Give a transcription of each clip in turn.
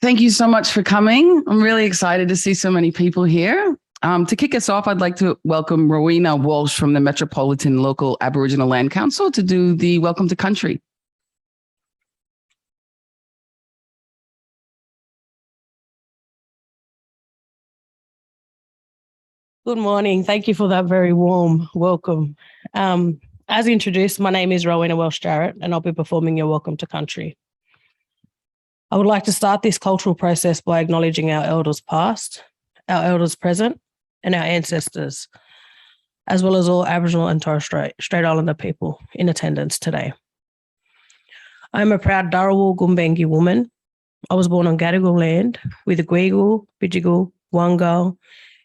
Thank you so much for coming. I'm really excited to see so many people here. To kick us off, I'd like to welcome Rowena Walsh from the Metropolitan Local Aboriginal Land Council to do the Welcome to Country. Good morning. Thank you for that very warm welcome. As introduced, my name is Rowena Walsh-Jarrett, and I'll be performing your Welcome to Country. I would like to start this cultural process by acknowledging our elders past, our elders present, and our ancestors, as well as all Aboriginal and Torres Strait Islander people in attendance today. I am a proud Dharawal Gumbaynggirr woman. I was born on Gadigal land with the Gweagal, Bidjigal, Wangal,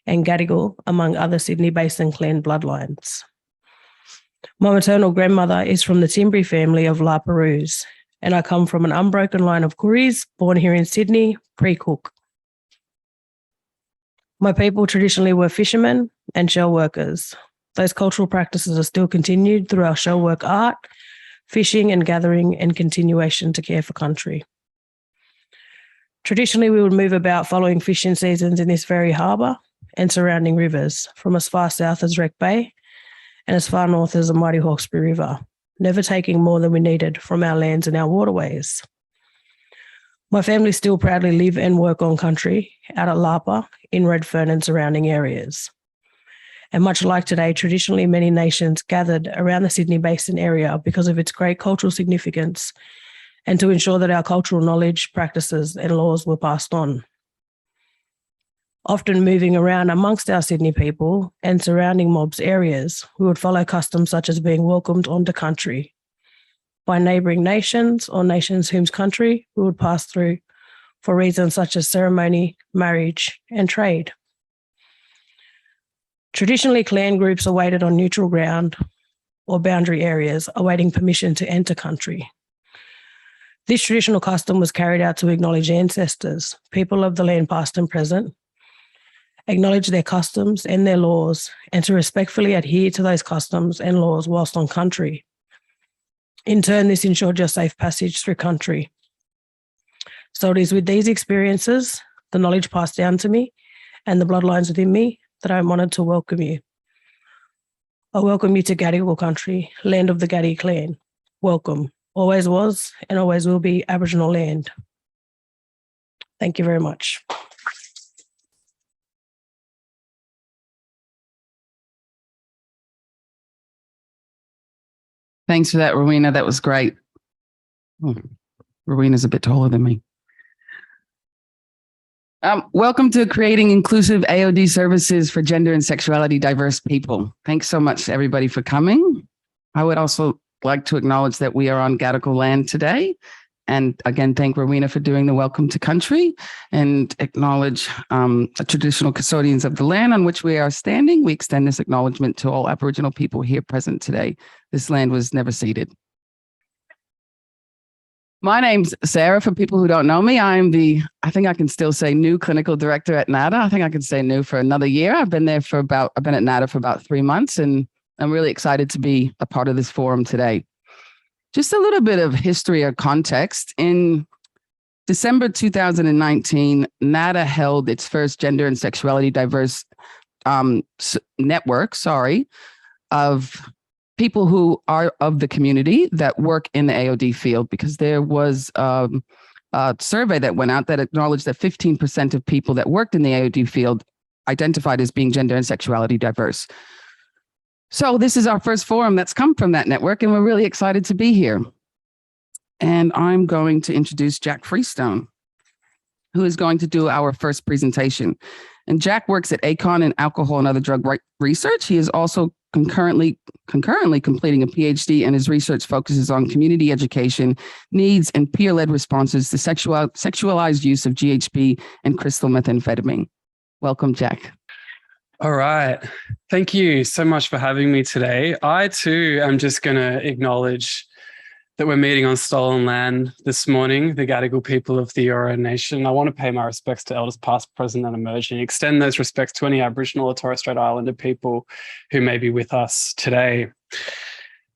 and Gadigal, among other Sydney Basin clan bloodlines. My maternal grandmother is from the Timbri family of La Perouse, and I come from an unbroken line of Kooris born here in Sydney, pre-Cook. My people traditionally were fishermen and shell workers. Those cultural practices are still continued through our shell work art, fishing and gathering, and continuation to care for country. Traditionally, we would move about following fishing seasons in this very harbour and surrounding rivers, from as far south as Wreck Bay and as far north as the mighty Hawkesbury River, never taking more than we needed from our lands and our waterways. My family still proudly live and work on country out at Lapa, in Redfern and surrounding areas. And much like today, traditionally many nations gathered around the Sydney Basin area because of its great cultural significance and to ensure that our cultural knowledge, practices and laws were passed on. Often moving around amongst our Sydney people and surrounding mobs areas, we would follow customs such as being welcomed onto country by neighbouring nations or nations whose country we would pass through for reasons such as ceremony, marriage, and trade. Traditionally, clan groups are waited on neutral ground or boundary areas awaiting permission to enter country. This traditional custom was carried out to acknowledge ancestors, people of the land past and present, acknowledge their customs and their laws, and to respectfully adhere to those customs and laws whilst on country. In turn, this ensured your safe passage through country. So it is with these experiences, the knowledge passed down to me, and the bloodlines within me that I'm honoured to welcome you. I welcome you to Gadigal country, land of the Gadi clan. Welcome. Always was and always will be Aboriginal land. Thank you very much. Thanks for that, Rowena. That was great. Oh, Rowena's a bit taller than me. Welcome to Creating Inclusive AOD Services for Gender and Sexuality Diverse People. Thanks so much, everybody, for coming. I would also like to acknowledge that we are on Gadigal land today. And again, thank Rowena for doing the Welcome to Country and acknowledge the traditional custodians of the land on which we are standing. We extend this acknowledgement to all Aboriginal people here present today. This land was never ceded. My name's Sarah, for people who don't know me. I'm I think I can still say new clinical director at NADA. I think I can stay new for another year. I've been at NADA for about 3 months, and I'm really excited to be a part of this forum today. Just a little bit of history or context. In December 2019, NADA held its first gender and sexuality diverse network, of people who are of the community that work in the AOD field, because there was a survey that went out that acknowledged that 15% of people that worked in the AOD field identified as being gender and sexuality diverse. So this is our first forum that's come from that network, and we're really excited to be here. And I'm going to introduce Jack Freestone, who is going to do our first presentation. And Jack works at ACON in alcohol and other drug research. He is also concurrently completing a PhD, and his research focuses on community education, needs, and peer-led responses to sexualized use of GHB and crystal methamphetamine. Welcome, Jack. All right. Thank you so much for having me today. I too am just going to acknowledge that we're meeting on stolen land this morning, the Gadigal people of the Eora Nation. I want to pay my respects to elders past, present and emerging, extend those respects to any Aboriginal or Torres Strait Islander people who may be with us today.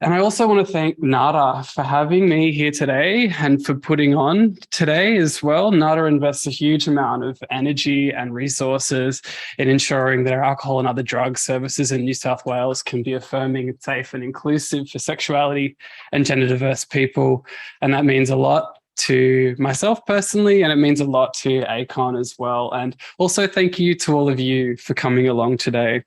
And I also want to thank NADA for having me here today and for putting on today as well. NADA invests a huge amount of energy and resources in ensuring that our alcohol and other drug services in New South Wales can be affirming, safe and inclusive for sexuality and gender diverse people. And that means a lot to myself personally, and it means a lot to ACON as well. And also thank you to all of you for coming along today.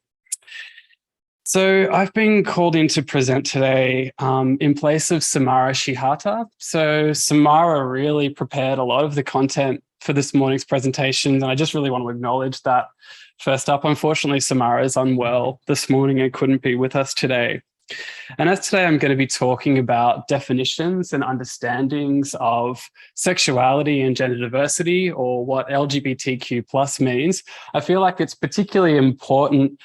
So I've been called in to present today in place of Samara Shihata. So Samara really prepared a lot of the content for this morning's presentation, and I just really want to acknowledge that. First up, unfortunately, Samara is unwell this morning and couldn't be with us today. And as today I'm going to be talking about definitions and understandings of sexuality and gender diversity, or what LGBTQ plus means, I feel like it's particularly important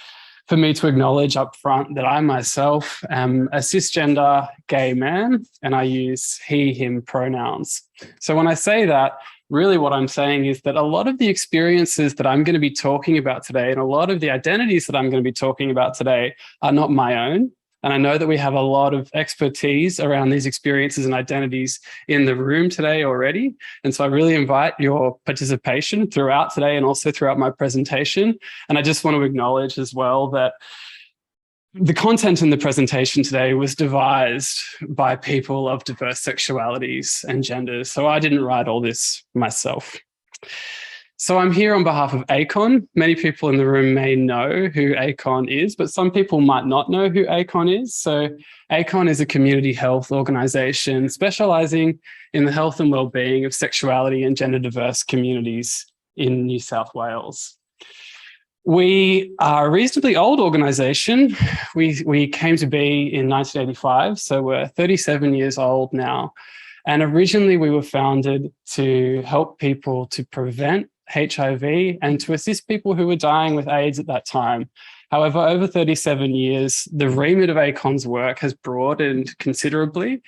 for me to acknowledge up front that I myself am a cisgender gay man, and I use he, him pronouns. So when I say that, really what I'm saying is that a lot of the experiences that I'm going to be talking about today, and a lot of the identities that I'm going to be talking about today, are not my own. And I know that we have a lot of expertise around these experiences and identities in the room today already. And so I really invite your participation throughout today and also throughout my presentation. And I just want to acknowledge as well that the content in the presentation today was devised by people of diverse sexualities and genders. So I didn't write all this myself. So I'm here on behalf of ACON. Many people in the room may know who ACON is, but some people might not know who ACON is. So ACON is a community health organisation specialising in the health and wellbeing of sexuality and gender diverse communities in New South Wales. We are a reasonably old organisation. We came to be in 1985, so we're 37 years old now. And originally we were founded to help people to prevent HIV and to assist people who were dying with AIDS at that time. However, over 37 years, the remit of ACON's work has broadened considerably.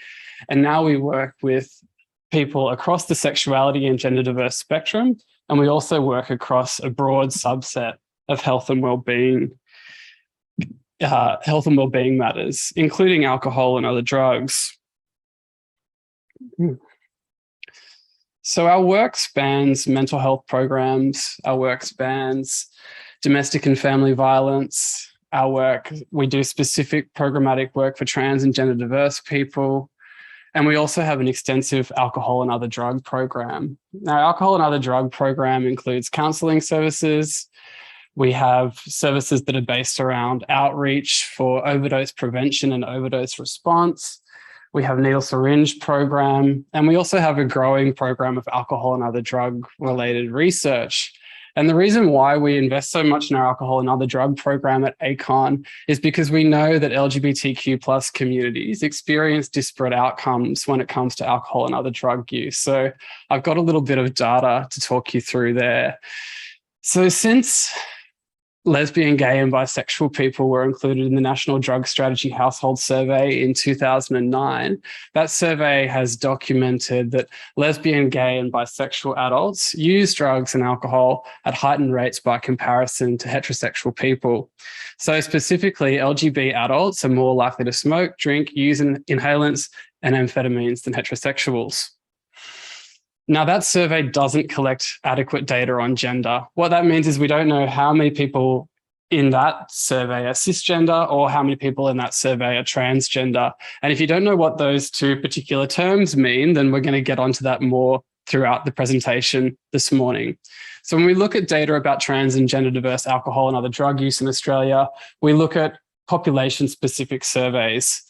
And now we work with people across the sexuality and gender diverse spectrum. And we also work across a broad subset of health and wellbeing matters, including alcohol and other drugs. So our work spans mental health programs, our work spans domestic and family violence, we do specific programmatic work for trans and gender diverse people, and we also have an extensive alcohol and other drug program. Now, our alcohol and other drug program includes counselling services. We have services that are based around outreach for overdose prevention and overdose response. We have a needle syringe program, and we also have a growing program of alcohol and other drug-related research. And the reason why we invest so much in our alcohol and other drug program at ACON is because we know that LGBTQ plus communities experience disparate outcomes when it comes to alcohol and other drug use. So I've got a little bit of data to talk you through there. So since lesbian, gay and bisexual people were included in the National Drug Strategy Household Survey in 2009. That survey has documented that lesbian, gay and bisexual adults use drugs and alcohol at heightened rates by comparison to heterosexual people. So specifically, LGB adults are more likely to smoke, drink, use inhalants and amphetamines than heterosexuals. Now, that survey doesn't collect adequate data on gender. What that means is we don't know how many people in that survey are cisgender or how many people in that survey are transgender. And if you don't know what those two particular terms mean, then we're going to get onto that more throughout the presentation this morning. So when we look at data about trans and gender diverse alcohol and other drug use in Australia, we look at population-specific surveys.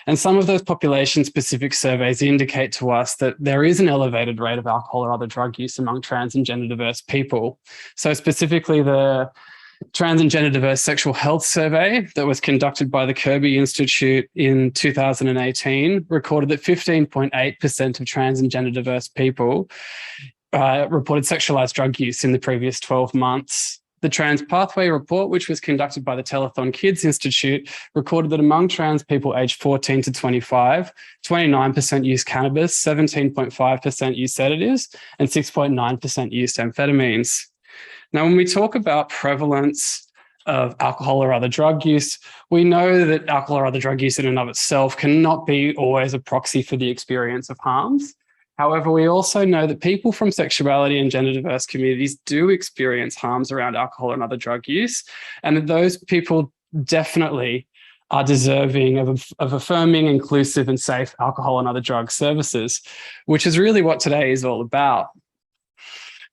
And some of those population-specific surveys indicate to us that there is an elevated rate of alcohol or other drug use among trans and gender diverse people. So specifically, the Trans and Gender Diverse Sexual Health Survey that was conducted by the Kirby Institute in 2018 recorded that 15.8% of trans and gender diverse people reported sexualized drug use in the previous 12 months. The Trans Pathway Report, which was conducted by the Telethon Kids Institute, recorded that among trans people aged 14 to 25, 29% used cannabis, 17.5% used sedatives, and 6.9% used amphetamines. Now, when we talk about prevalence of alcohol or other drug use. We know that alcohol or other drug use in and of itself cannot be always a proxy for the experience of harms. However, we also know that people from sexuality and gender diverse communities do experience harms around alcohol and other drug use, and that those people definitely are deserving of affirming, inclusive and safe alcohol and other drug services, which is really what today is all about.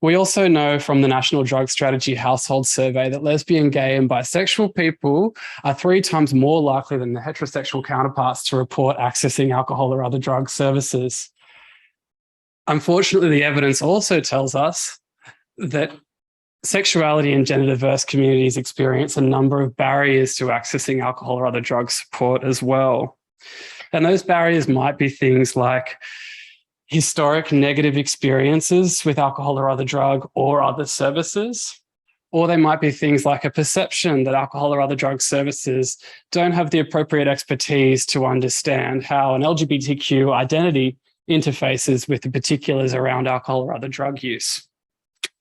We also know from the National Drug Strategy Household Survey that lesbian, gay and bisexual people are 3 times more likely than their heterosexual counterparts to report accessing alcohol or other drug services. Unfortunately, the evidence also tells us that sexuality and gender diverse communities experience a number of barriers to accessing alcohol or other drug support as well. And those barriers might be things like historic negative experiences with alcohol or other drug or other services, or they might be things like a perception that alcohol or other drug services don't have the appropriate expertise to understand how an LGBTQ identity interfaces with the particulars around alcohol or other drug use.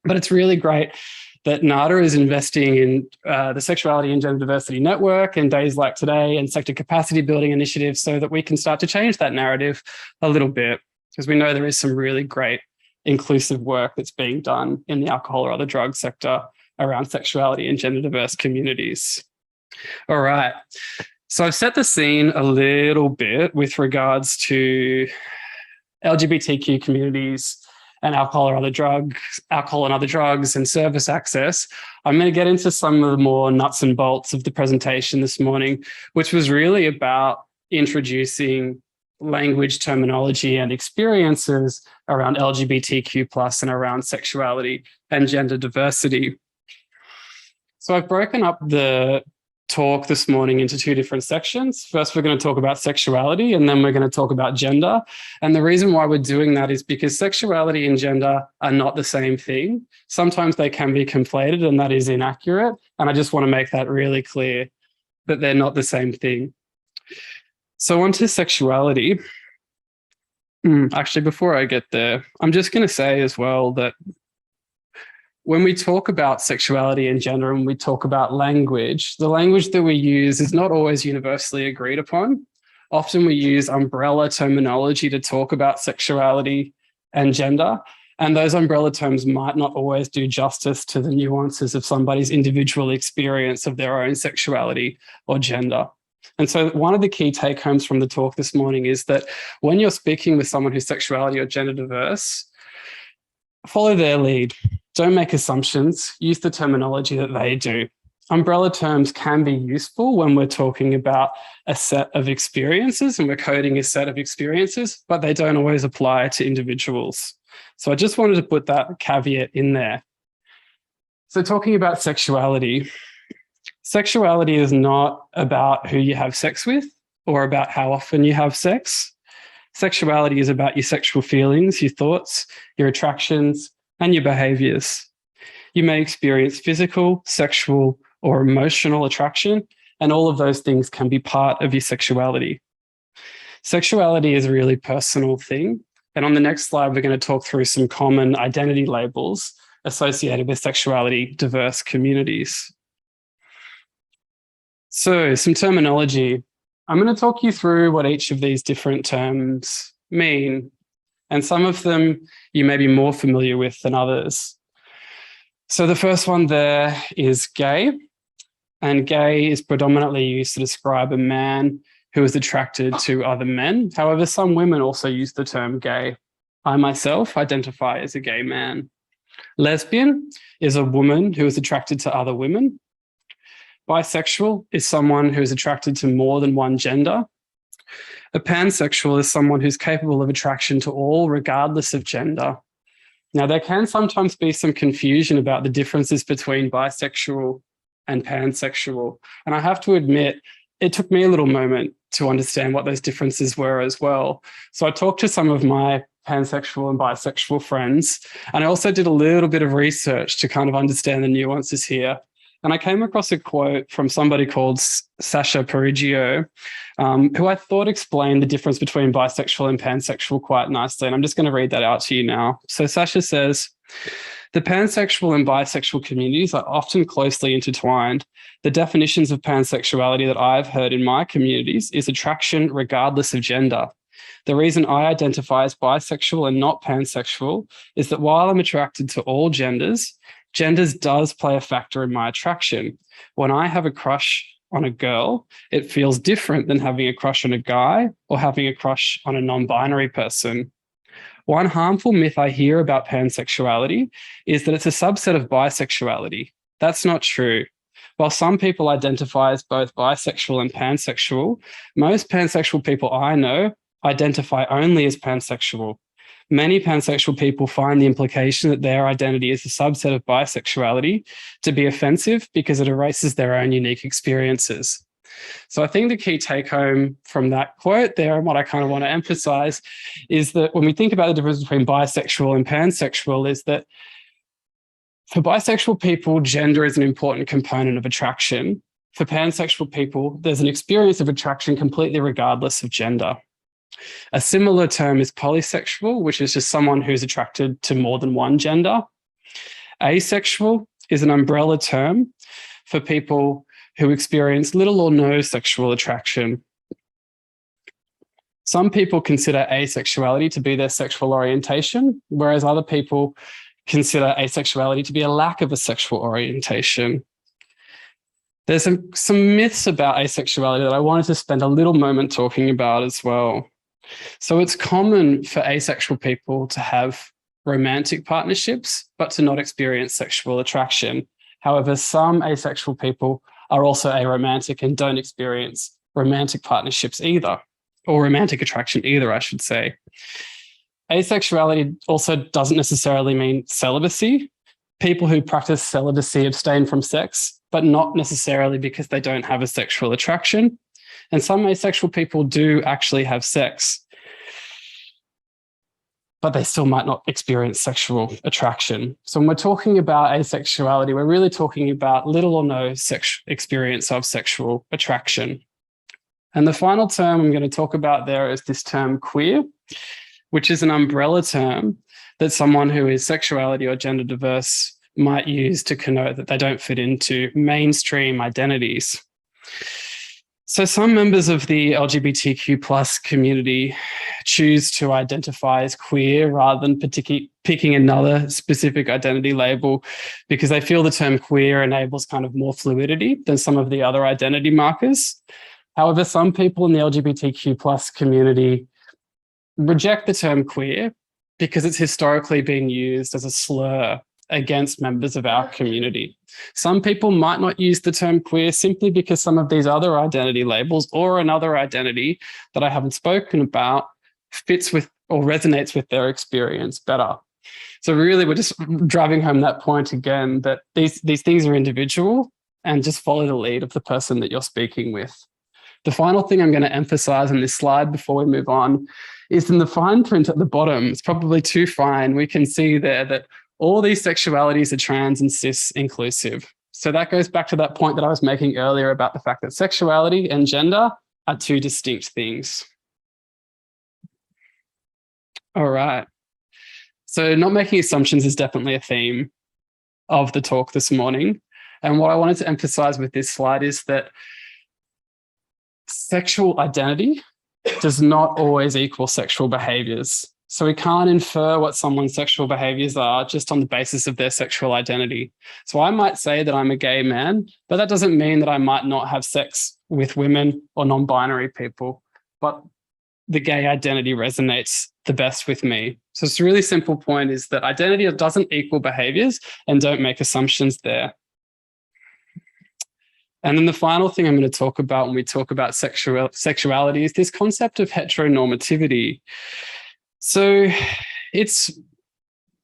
But it's really great that NADA is investing in the Sexuality and Gender Diversity Network and days like today and sector capacity building initiatives so that we can start to change that narrative a little bit, because we know there is some really great inclusive work that's being done in the alcohol or other drug sector around sexuality and gender diverse communities. All right. So I've set the scene a little bit with regards to LGBTQ communities and alcohol and other drugs and service access. I'm going to get into some of the more nuts and bolts of the presentation this morning, which was really about introducing language, terminology and experiences around LGBTQ+ and around sexuality and gender diversity. So I've broken up the talk this morning into 2 different sections. First, we're going to talk about sexuality, and then we're going to talk about gender. And the reason why we're doing that is because sexuality and gender are not the same thing. Sometimes they can be conflated, and that is inaccurate. And I just want to make that really clear that they're not the same thing. So on to sexuality. Actually, before I get there, I'm just going to say as well that when we talk about sexuality and gender and we talk about language, the language that we use is not always universally agreed upon. Often we use umbrella terminology to talk about sexuality and gender, and those umbrella terms might not always do justice to the nuances of somebody's individual experience of their own sexuality or gender. And so one of the key take homes from the talk this morning is that when you're speaking with someone who's sexuality or gender diverse, follow their lead. Don't make assumptions. Use the terminology that they do. Umbrella terms can be useful when we're talking about a set of experiences and we're coding a set of experiences, but they don't always apply to individuals. So I just wanted to put that caveat in there. So talking about sexuality, sexuality is not about who you have sex with or about how often you have sex. Sexuality is about your sexual feelings, your thoughts, your attractions, and your behaviors. You may experience physical, sexual, or emotional attraction, and all of those things can be part of your sexuality. Sexuality is a really personal thing. And on the next slide, we're going to talk through some common identity labels associated with sexuality diverse communities. So some terminology. I'm going to talk you through what each of these different terms mean. And some of them you may be more familiar with than others. So the first one there is gay. And gay is predominantly used to describe a man who is attracted to other men. However, some women also use the term gay. I myself identify as a gay man. Lesbian is a woman who is attracted to other women. Bisexual is someone who is attracted to more than one gender. A pansexual is someone who's capable of attraction to all, regardless of gender. Now, there can sometimes be some confusion about the differences between bisexual and pansexual. And I have to admit, it took me a little moment to understand what those differences were as well. So I talked to some of my pansexual and bisexual friends, and I also did a little bit of research to kind of understand the nuances here. And I came across a quote from somebody called Sasha Perigio, who I thought explained the difference between bisexual and pansexual quite nicely. And I'm just going to read that out to you now. So Sasha says, The pansexual and bisexual communities are often closely intertwined. The definitions of pansexuality that I've heard in my communities is attraction regardless of gender. The reason I identify as bisexual and not pansexual is that while I'm attracted to all genders, genders does play a factor in my attraction. When I have a crush on a girl, it feels different than having a crush on a guy or having a crush on a non-binary person. One harmful myth I hear about pansexuality is that it's a subset of bisexuality. That's not true. While some people identify as both bisexual and pansexual, most pansexual people I know identify only as pansexual. Many pansexual people find the implication that their identity is a subset of bisexuality to be offensive because it erases their own unique experiences. So I think the key take home from that quote there, and what I kind of want to emphasize, is that when we think about the difference between bisexual and pansexual, is that for bisexual people, gender is an important component of attraction. For pansexual people, there's an experience of attraction completely regardless of gender. A similar term is polysexual, which is just someone who's attracted to more than one gender. Asexual is an umbrella term for people who experience little or no sexual attraction. Some people consider asexuality to be their sexual orientation, whereas other people consider asexuality to be a lack of a sexual orientation. There's some myths about asexuality that I wanted to spend a little moment talking about as well. So it's common for asexual people to have romantic partnerships, but to not experience sexual attraction. However, some asexual people are also aromantic and don't experience romantic partnerships either, or romantic attraction either, I should say. Asexuality also doesn't necessarily mean celibacy. People who practice celibacy abstain from sex, but not necessarily because they don't have a sexual attraction. And some asexual people do actually have sex, but they still might not experience sexual attraction. So when we're talking about asexuality, we're really talking about little or no experience of sexual attraction. And the final term I'm going to talk about there is this term queer, which is an umbrella term that someone who is sexuality or gender diverse might use to connote that they don't fit into mainstream identities. So some members of the LGBTQ plus community choose to identify as queer rather than picking another specific identity label because they feel the term queer enables kind of more fluidity than some of the other identity markers. However, some people in the LGBTQ plus community reject the term queer because it's historically been used as a slur against members of our community. Some people might not use the term queer simply because some of these other identity labels or another identity that I haven't spoken about fits with or resonates with their experience better. So really, we're just driving home that point again, that these things are individual and just follow the lead of the person that you're speaking with. The final thing I'm going to emphasize on this slide before we move on is in the fine print at the bottom. It's probably too fine. We can see there that all these sexualities are trans and cis inclusive. So that goes back to that point that I was making earlier about the fact that sexuality and gender are two distinct things. All right. So not making assumptions is definitely a theme of the talk this morning. And what I wanted to emphasize with this slide is that sexual identity does not always equal sexual behaviors. So we can't infer what someone's sexual behaviors are just on the basis of their sexual identity. So I might say that I'm a gay man, but that doesn't mean that I might not have sex with women or non-binary people. But the gay identity resonates the best with me. So it's a really simple point, is that identity doesn't equal behaviors, and don't make assumptions there. And then the final thing I'm going to talk about when we talk about sexuality is this concept of heteronormativity. So it's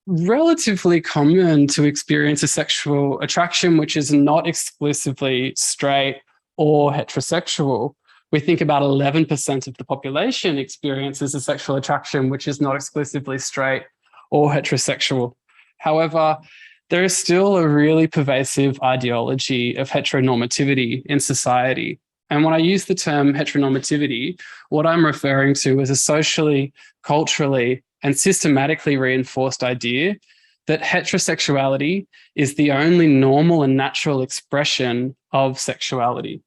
relatively common to experience a sexual attraction which is not exclusively straight or heterosexual. We think about 11% of the population experiences a sexual attraction which is not exclusively straight or heterosexual. However, there is still a really pervasive ideology of heteronormativity in society. And when I use the term heteronormativity, what I'm referring to is a socially, culturally, and systematically reinforced idea that heterosexuality is the only normal and natural expression of sexuality.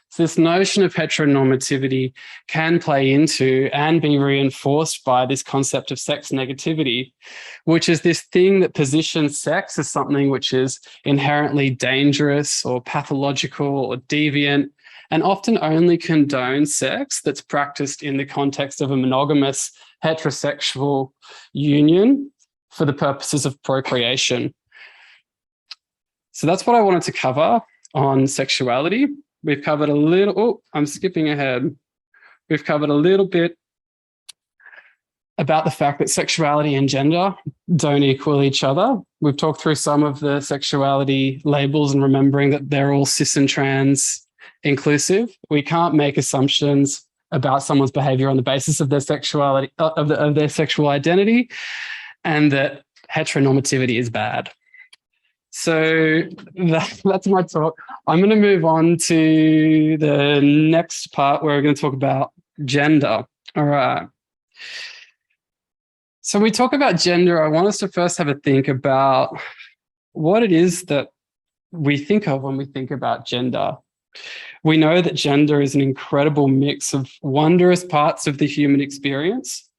So this notion of heteronormativity can play into and be reinforced by this concept of sex negativity, which is this thing that positions sex as something which is inherently dangerous or pathological or deviant, and often only condones sex that's practiced in the context of a monogamous heterosexual union for the purposes of procreation. So that's what I wanted to cover on sexuality. We've covered a little, oh, I'm skipping ahead. We've covered a little bit about the fact that sexuality and gender don't equal each other. We've talked through some of the sexuality labels and remembering that they're all cis and trans inclusive. We can't make assumptions about someone's behavior on the basis of their sexuality, of their sexual identity, and that heteronormativity is bad. So that's my talk. I'm going to move on to the next part where we're going to talk about gender. All right. So when we talk about gender, I want us to first have a think about what it is that we think of when we think about gender. We know that gender is an incredible mix of wondrous parts of the human experience,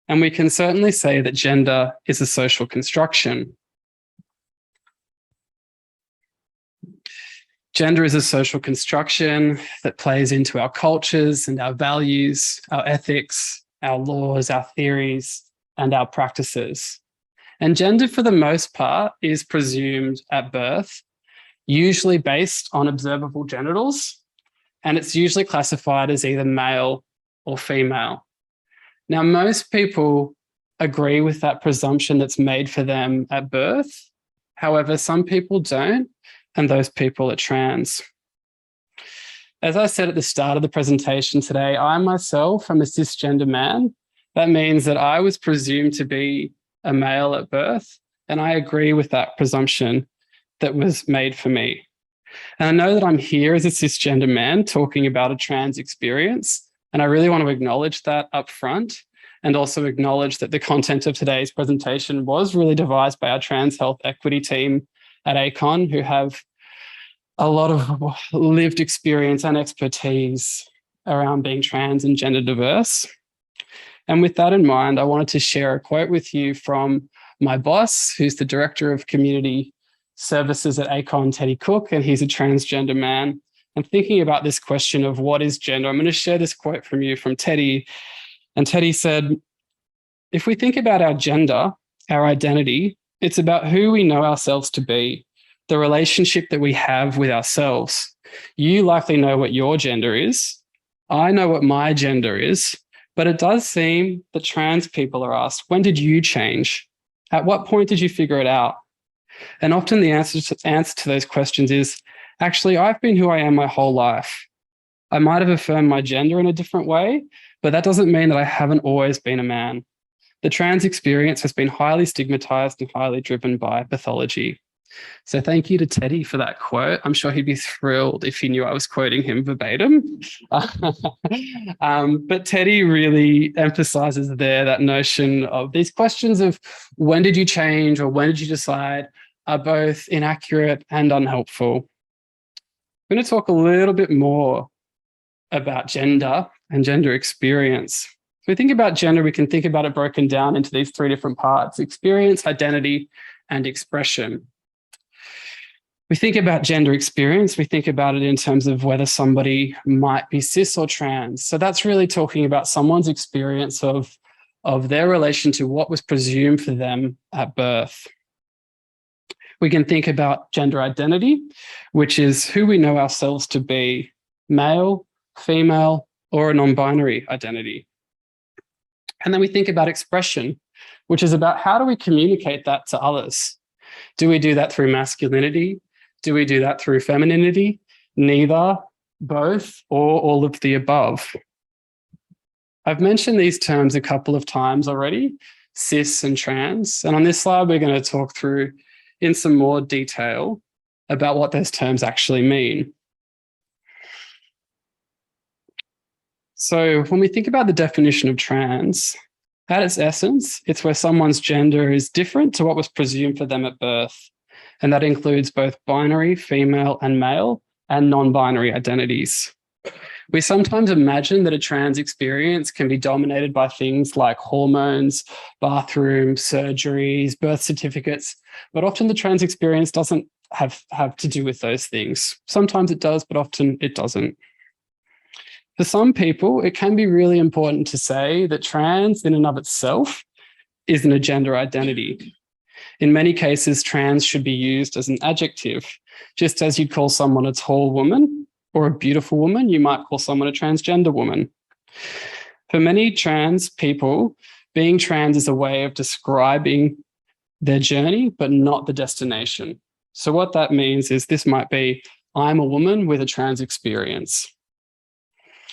and we can certainly say that gender is a social construction. Gender is a social construction that plays into our cultures and our values, our ethics, our laws, our theories, and our practices. And gender, for the most part, is presumed at birth, usually based on observable genitals, and it's usually classified as either male or female. Now, most people agree with that presumption that's made for them at birth. However, some people don't, and those people are trans. As I said at the start of the presentation today, I myself am a cisgender man. That means that I was presumed to be a male at birth, and I agree with that presumption that was made for me. And I know that I'm here as a cisgender man talking about a trans experience, and I really want to acknowledge that up front, and also acknowledge that the content of today's presentation was really devised by our trans health equity team at ACON, who have a lot of lived experience and expertise around being trans and gender diverse. And with that in mind, I wanted to share a quote with you from my boss, who's the Director of Community Services at ACON, Teddy Cook, and he's a transgender man. And thinking about this question of what is gender, I'm going to share this quote from you from Teddy. And Teddy said, "If we think about our gender, our identity, it's about who we know ourselves to be, the relationship that we have with ourselves. You likely know what your gender is. I know what my gender is, but it does seem that trans people are asked, when did you change? At what point did you figure it out? And often the answer to those questions is, actually, I've been who I am my whole life. I might have affirmed my gender in a different way, but that doesn't mean that I haven't always been a man. The trans experience has been highly stigmatized and highly driven by pathology." So thank you to Teddy for that quote. I'm sure he'd be thrilled if he knew I was quoting him verbatim. But Teddy really emphasizes there that notion of these questions of when did you change or when did you decide are both inaccurate and unhelpful. I'm going to talk a little bit more about gender and gender experience. If we think about gender, we can think about it broken down into these three different parts: experience, identity, and expression. We think about gender experience, we think about it in terms of whether somebody might be cis or trans. So that's really talking about someone's experience of their relation to what was presumed for them at birth. We can think about gender identity, which is who we know ourselves to be, male, female, or a non-binary identity. And then we think about expression, which is about how do we communicate that to others? Do we do that through masculinity? Do we do that through femininity? Neither, both, or all of the above. I've mentioned these terms a couple of times already, cis and trans. And on this slide, we're going to talk through in some more detail about what those terms actually mean. So when we think about the definition of trans, At its essence, it's where someone's gender is different to what was presumed for them at birth. And that includes both binary, female and male, and non-binary identities. We sometimes imagine that a trans experience can be dominated by things like hormones, bathrooms, surgeries, birth certificates, but often the trans experience doesn't have to do with those things. Sometimes it does, but often it doesn't. For some people, it can be really important to say that trans in and of itself isn't a gender identity. In many cases, trans should be used as an adjective, just as you'd call someone a tall woman or a beautiful woman, you might call someone a transgender woman. For many trans people, being trans is a way of describing their journey, but not the destination. So what that means is this might be, I'm a woman with a trans experience.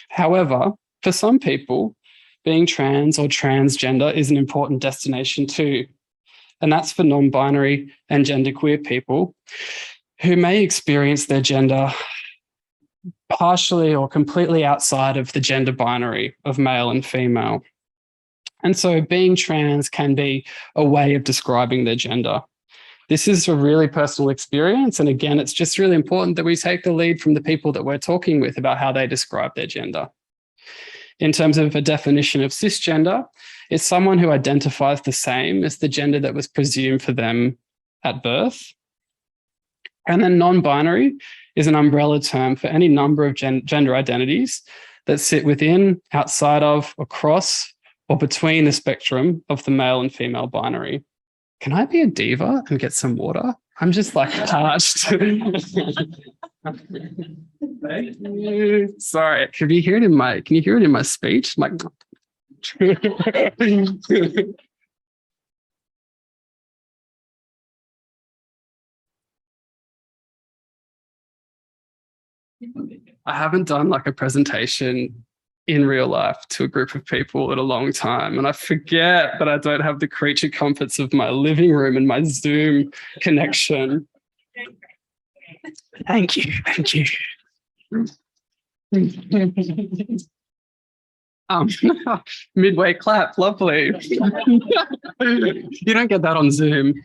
However, for some people, being trans or transgender is an important destination too. And that's for non-binary and genderqueer people who may experience their gender partially or completely outside of the gender binary of male and female. And so being trans can be a way of describing their gender. This is a really personal experience. And again, it's just really important that we take the lead from the people that we're talking with about how they describe their gender. In terms of a definition of cisgender, it's someone who identifies the same as the gender that was presumed for them at birth. And then non-binary is an umbrella term for any number of gender identities that sit within, outside of, across, or between the spectrum of the male and female binary. Can I be a diva and get some water? I'm just like parched. Thank you. Sorry, can you hear it in my speech? Like, I haven't done like a presentation in real life to a group of people in a long time. And I forget that I don't have the creature comforts of my living room and my Zoom connection. Thank you. Thank you. Midway clap, lovely. You don't get that on Zoom.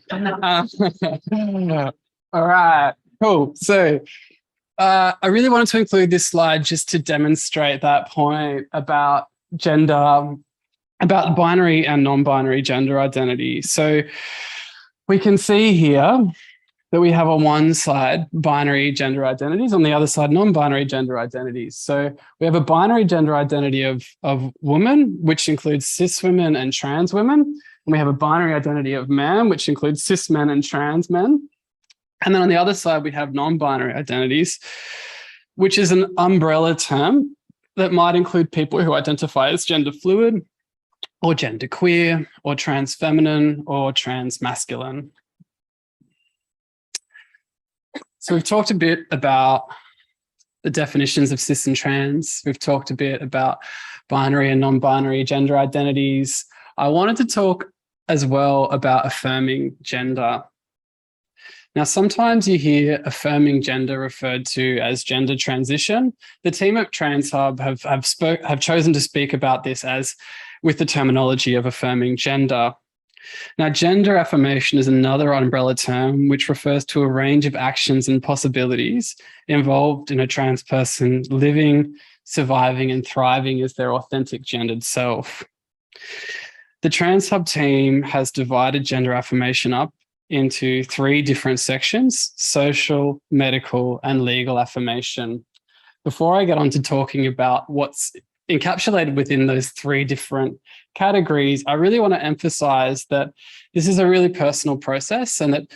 All right, cool. So I really wanted to include this slide just to demonstrate that point about gender, about binary and non-binary gender identity. So we can see here that we have on one side binary gender identities, on the other side non-binary gender identities. So we have a binary gender identity of woman, which includes cis women and trans women. And we have a binary identity of man, which includes cis men and trans men. And then on the other side, we have non-binary identities, which is an umbrella term that might include people who identify as gender fluid or genderqueer or trans feminine or trans masculine. So we've talked a bit about the definitions of cis and trans. We've talked a bit about binary and non-binary gender identities. I wanted to talk as well about affirming gender. Now, sometimes you hear affirming gender referred to as gender transition. The team at Trans Hub have chosen to speak about this as with the terminology of affirming gender. Now, gender affirmation is another umbrella term which refers to a range of actions and possibilities involved in a trans person living, surviving, and thriving as their authentic gendered self. The Trans Hub team has divided gender affirmation up into 3 different sections: social, medical, and legal affirmation. Before I get on to talking about what's encapsulated within those 3 different categories, I really want to emphasize that this is a really personal process and that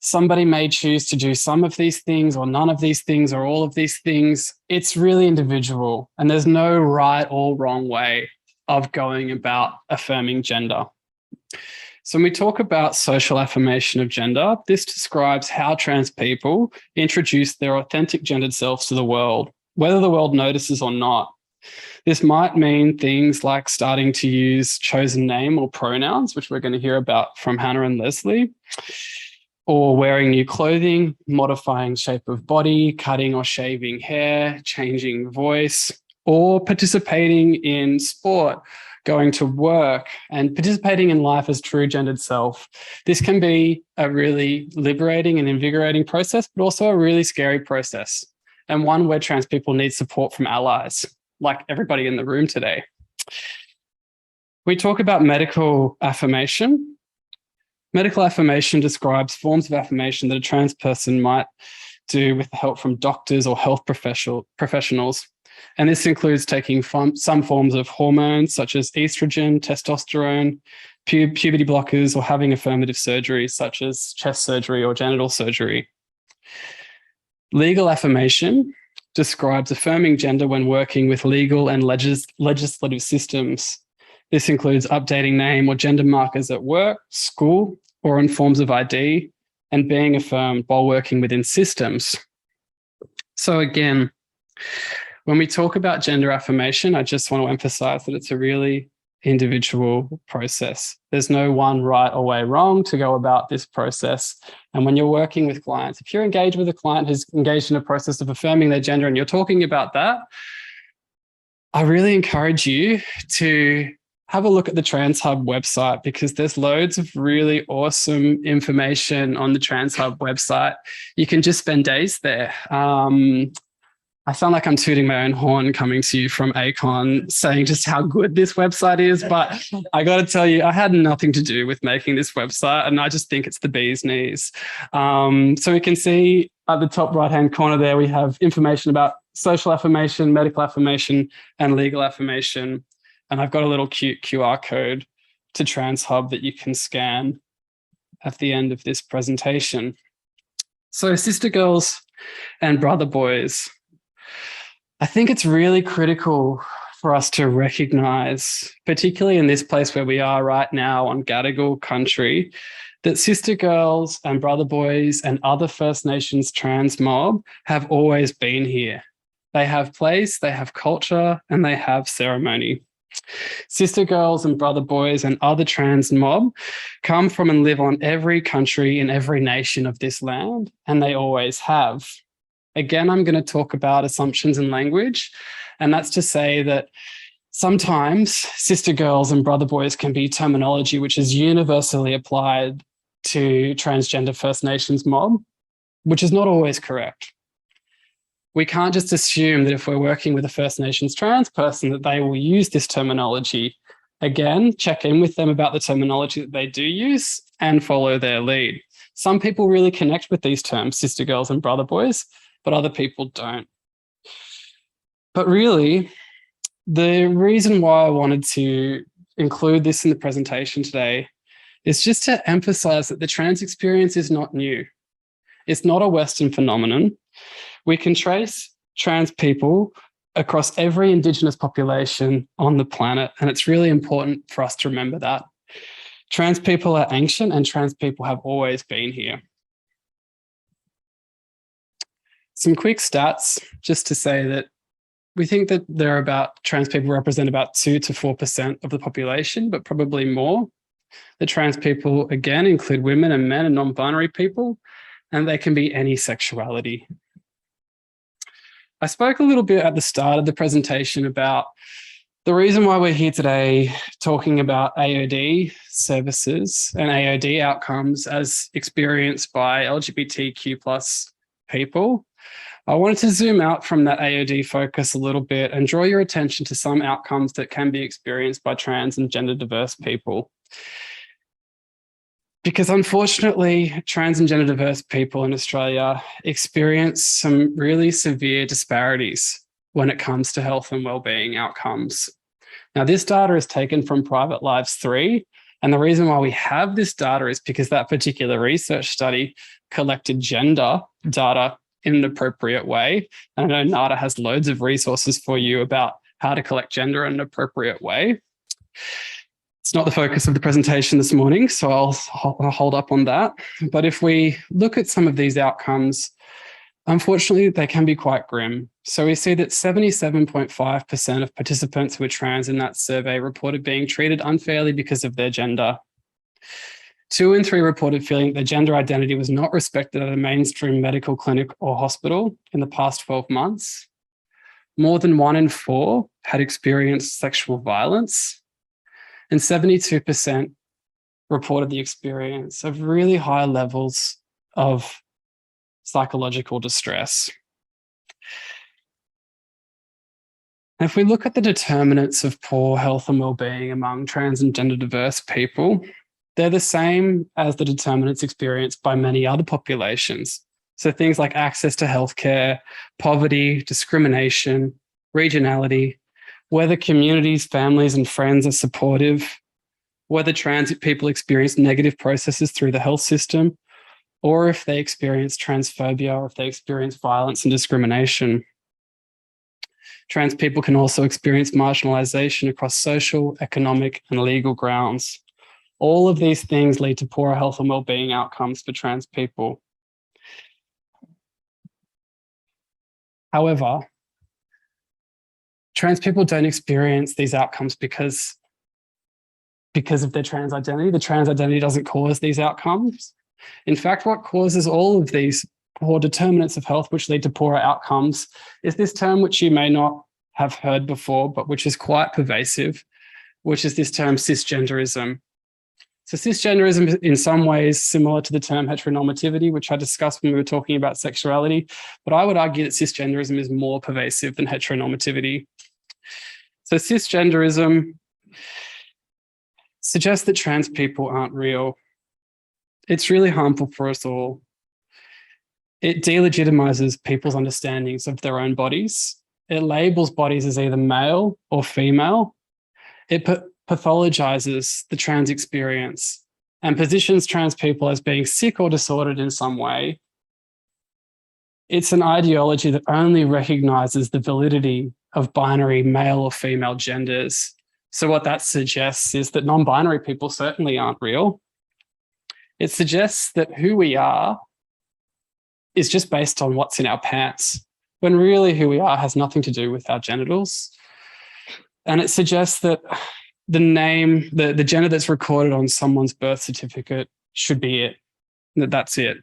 somebody may choose to do some of these things or none of these things or all of these things. It's really individual and there's no right or wrong way of going about affirming gender. So when we talk about social affirmation of gender, this describes how trans people introduce their authentic gendered selves to the world, whether the world notices or not. This might mean things like starting to use chosen name or pronouns, which we're going to hear about from Hannah and Leslie, or wearing new clothing, modifying shape of body, cutting or shaving hair, changing voice, or participating in sport, going to work, and participating in life as true gendered self. This can be a really liberating and invigorating process, but also a really scary process, and one where trans people need support from allies, like everybody in the room today. We talk about medical affirmation. Medical affirmation describes forms of affirmation that a trans person might do with help from doctors or health professionals. And this includes taking some forms of hormones such as estrogen, testosterone, puberty blockers, or having affirmative surgery such as chest surgery or genital surgery. Legal affirmation describes affirming gender when working with legal and legislative systems. This includes updating name or gender markers at work, school, or in forms of ID, and being affirmed while working within systems. So again, when we talk about gender affirmation, I just want to emphasize that it's a really individual process. There's no one right or way wrong to go about this process. And when you're working with clients, if you're engaged with a client who's engaged in a process of affirming their gender and you're talking about that, I really encourage you to have a look at the Trans Hub website, because there's loads of really awesome information on the Trans Hub website. You can just spend days there. I sound like I'm tooting my own horn coming to you from ACON, saying just how good this website is. But I got to tell you, I had nothing to do with making this website, and I just think it's the bee's knees. So we can see at the top right-hand corner there, we have information about social affirmation, medical affirmation, and legal affirmation. And I've got a little cute QR code to Trans Hub that you can scan at the end of this presentation. So sister girls and brother boys, I think it's really critical for us to recognize, particularly in this place where we are right now on Gadigal country, that sister girls and brother boys and other First Nations trans mob have always been here. They have place, they have culture, and they have ceremony. Sister girls and brother boys and other trans mob come from and live on every country in every nation of this land, and they always have. Again, I'm going to talk about assumptions in language, and that's to say that sometimes sister girls and brother boys can be terminology which is universally applied to transgender First Nations mob, which is not always correct. We can't just assume that if we're working with a First Nations trans person that they will use this terminology. Again, check in with them about the terminology that they do use and follow their lead. Some people really connect with these terms, sister girls and brother boys, but other people don't. But really, the reason why I wanted to include this in the presentation today is just to emphasize that the trans experience is not new. It's not a Western phenomenon. We can trace trans people across every Indigenous population on the planet, and it's really important for us to remember that. Trans people are ancient, and trans people have always been here. Some quick stats, just to say that we think that trans people represent about 2 to 4% of the population, but probably more. The trans people, again, include women and men and non-binary people, and they can be any sexuality. I spoke a little bit at the start of the presentation about the reason why we're here today talking about AOD services and AOD outcomes as experienced by LGBTQ+ people. I wanted to zoom out from that AOD focus a little bit and draw your attention to some outcomes that can be experienced by trans and gender diverse people. Because unfortunately, trans and gender diverse people in Australia experience some really severe disparities when it comes to health and wellbeing outcomes. Now, this data is taken from Private Lives 3, and the reason why we have this data is because that particular research study collected gender data in an appropriate way. And I know NADA has loads of resources for you about how to collect gender in an appropriate way. It's not the focus of the presentation this morning, so I'll hold up on that. But if we look at some of these outcomes, unfortunately, they can be quite grim. So we see that 77.5% of participants who were trans in that survey reported being treated unfairly because of their gender. 2 in 3 reported feeling their gender identity was not respected at a mainstream medical clinic or hospital in the past 12 months. More than 1 in 4 had experienced sexual violence. and 72% reported the experience of really high levels of psychological distress. And if we look at the determinants of poor health and well-being among trans and gender diverse people, they're the same as the determinants experienced by many other populations. So things like access to healthcare, poverty, discrimination, regionality, whether communities, families, and friends are supportive, whether trans people experience negative processes through the health system, or if they experience transphobia, or if they experience violence and discrimination. Trans people can also experience marginalization across social, economic, and legal grounds. All of these things lead to poorer health and well-being outcomes for trans people. However, trans people don't experience these outcomes because of their trans identity. The trans identity doesn't cause these outcomes. In fact, what causes all of these poor determinants of health, which lead to poorer outcomes, is this term which you may not have heard before, but which is quite pervasive, which is this term cisgenderism. So cisgenderism is in some ways similar to the term heteronormativity, which I discussed when we were talking about sexuality, but I would argue that cisgenderism is more pervasive than heteronormativity. So cisgenderism suggests that trans people aren't real. It's really harmful for us all. It delegitimizes people's understandings of their own bodies. It labels bodies as either male or female. It pathologizes the trans experience and positions trans people as being sick or disordered in some way. It's an ideology that only recognizes the validity of binary male or female genders. So what that suggests is that non-binary people certainly aren't real. It suggests that who we are is just based on what's in our pants, when really who we are has nothing to do with our genitals. And it suggests that the name, the gender that's recorded on someone's birth certificate should be it, that's it.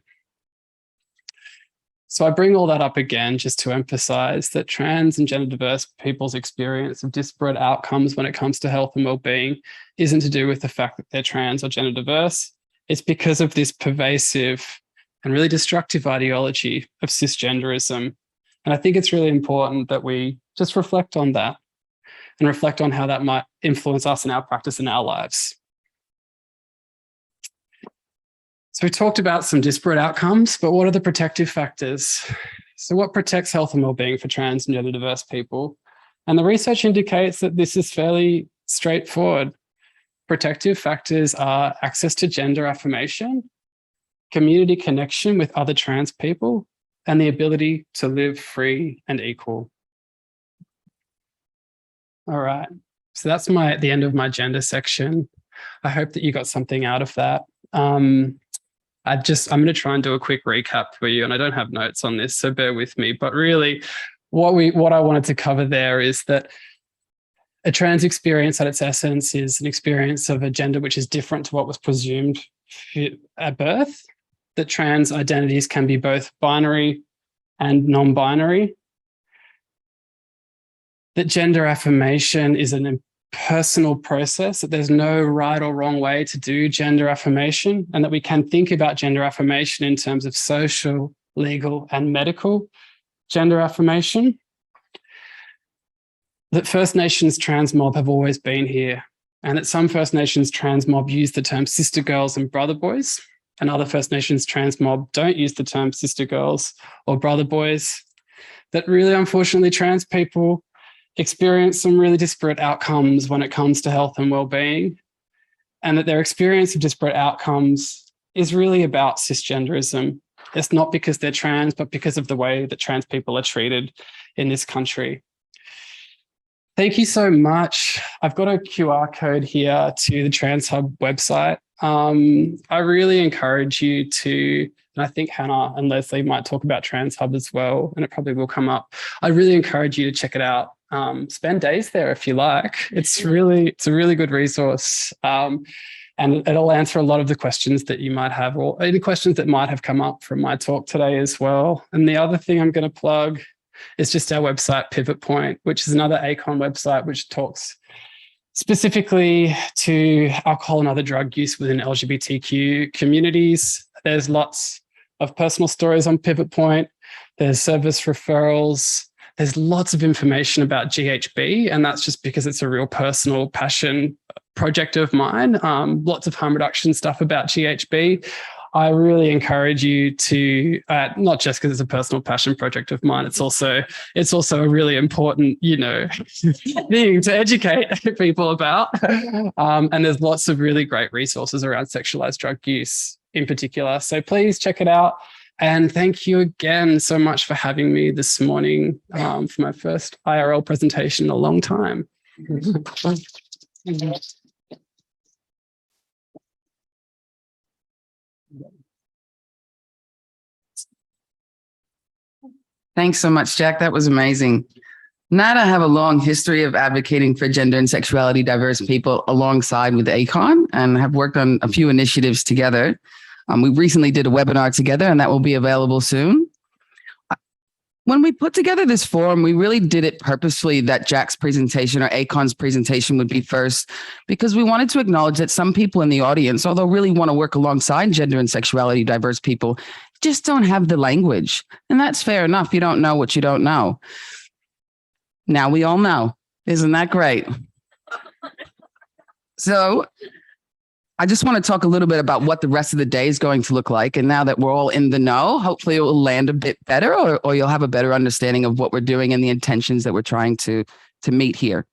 So I bring all that up again just to emphasize that trans and gender diverse people's experience of disparate outcomes when it comes to health and well-being isn't to do with the fact that they're trans or gender diverse. It's because of this pervasive and really destructive ideology of cisgenderism. And I think it's really important that we just reflect on that and reflect on how that might influence us in our practice in our lives. So we talked about some disparate outcomes, but what are the protective factors? So what protects health and well-being for trans and gender diverse people? And the research indicates that this is fairly straightforward. Protective factors are access to gender affirmation, community connection with other trans people, and the ability to live free and equal. All right, so that's the end of my gender section. I hope that you got something out of that. I'm going to try and do a quick recap for you, and I don't have notes on this, so bear with me. But really, what I wanted to cover there is that a trans experience at its essence is an experience of a gender which is different to what was presumed at birth, that trans identities can be both binary and non-binary, that gender affirmation is an personal process, that there's no right or wrong way to do gender affirmation, and that we can think about gender affirmation in terms of social, legal, and medical gender affirmation. That First Nations trans mob have always been here, and that some First Nations trans mob use the term sister girls and brother boys, and other First Nations trans mob don't use the term sister girls or brother boys. That really, unfortunately, trans people experience some really disparate outcomes when it comes to health and well-being, and that their experience of disparate outcomes is really about cisgenderism. It's not because they're trans, but because of the way that trans people are treated in this country. Thank you so much. I've got a QR code here to the Trans Hub website. I really encourage you to, and I think Hannah and Leslie might talk about Trans Hub as well, and it probably will come up. I really encourage you to check it out. Spend days there if you like. It's a really good resource. And it'll answer a lot of the questions that you might have, or any questions that might have come up from my talk today as well. And the other thing I'm going to plug is just our website, Pivot Point, which is another ACON website, which talks specifically to alcohol and other drug use within LGBTQ communities. There's lots of personal stories on Pivot Point. There's service referrals. There's lots of information about GHB, and that's just because it's a real personal passion project of mine. Lots of harm reduction stuff about GHB. I really encourage you to, not just because it's a personal passion project of mine, it's also a really important, thing to educate people about. And there's lots of really great resources around sexualized drug use in particular. So please check it out. And thank you again so much for having me this morning for my first IRL presentation in a long time. Thanks so much, Jack. That was amazing. NADA have a long history of advocating for gender and sexuality diverse people alongside with ACON and have worked on a few initiatives together. We recently did a webinar together, and that will be available soon. When we put together this forum, we really did it purposefully that Jack's presentation or ACON's presentation would be first, because we wanted to acknowledge that some people in the audience, although really want to work alongside gender and sexuality diverse people, just don't have the language. And that's fair enough. You don't know what you don't know. Now we all know. Isn't that great? So I just want to talk a little bit about what the rest of the day is going to look like. And now that we're all in the know, hopefully it will land a bit better, or you'll have a better understanding of what we're doing and the intentions that we're trying to meet here.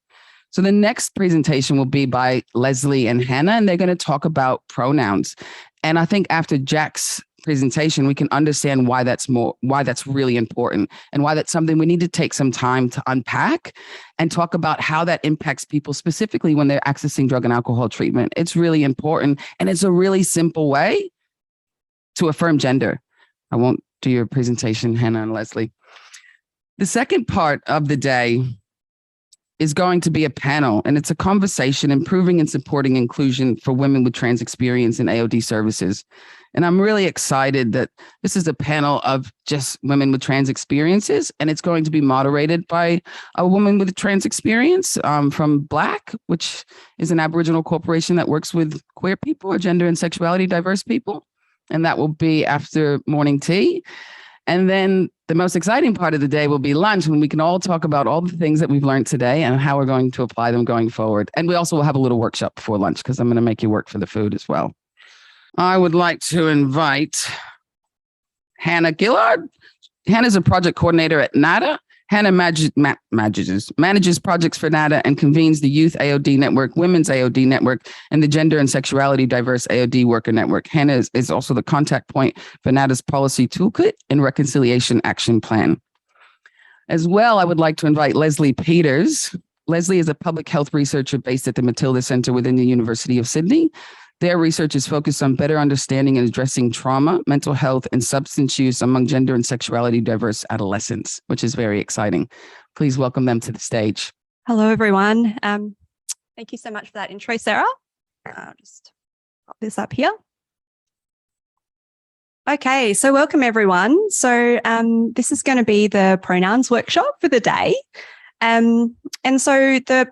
So the next presentation will be by Leslie and Hannah, and they're going to talk about pronouns. And I think after Jack's presentation, we can understand why that's really important, and why that's something we need to take some time to unpack and talk about how that impacts people specifically when they're accessing drug and alcohol treatment. It's really important, and it's a really simple way to affirm gender. I won't do your presentation, Hannah and Leslie. The second part of the day is going to be a panel, and it's a conversation improving and supporting inclusion for women with trans experience in AOD services. And I'm really excited that this is a panel of just women with trans experiences, and it's going to be moderated by a woman with a trans experience from Black, which is an Aboriginal corporation that works with queer people or gender and sexuality diverse people. And that will be after morning tea. And then the most exciting part of the day will be lunch, when we can all talk about all the things that we've learned today and how we're going to apply them going forward. And we also will have a little workshop before lunch, because I'm going to make you work for the food as well. I would like to invite Hannah Gillard. Hannah's a project coordinator at NADA. Hannah manages projects for NADA and convenes the Youth AOD Network, Women's AOD Network, and the Gender and Sexuality Diverse AOD Worker Network. Hannah is also the contact point for NADA's Policy Toolkit and Reconciliation Action Plan. As well, I would like to invite Leslie Peters. Leslie is a public health researcher based at the Matilda Center within the University of Sydney. Their research is focused on better understanding and addressing trauma, mental health, and substance use among gender and sexuality diverse adolescents, which is very exciting. Please welcome them to the stage. Hello, everyone. Thank you so much for that intro, Sarah. I'll just pop this up here. Okay, so welcome, everyone. So this is going to be the pronouns workshop for the day. And so the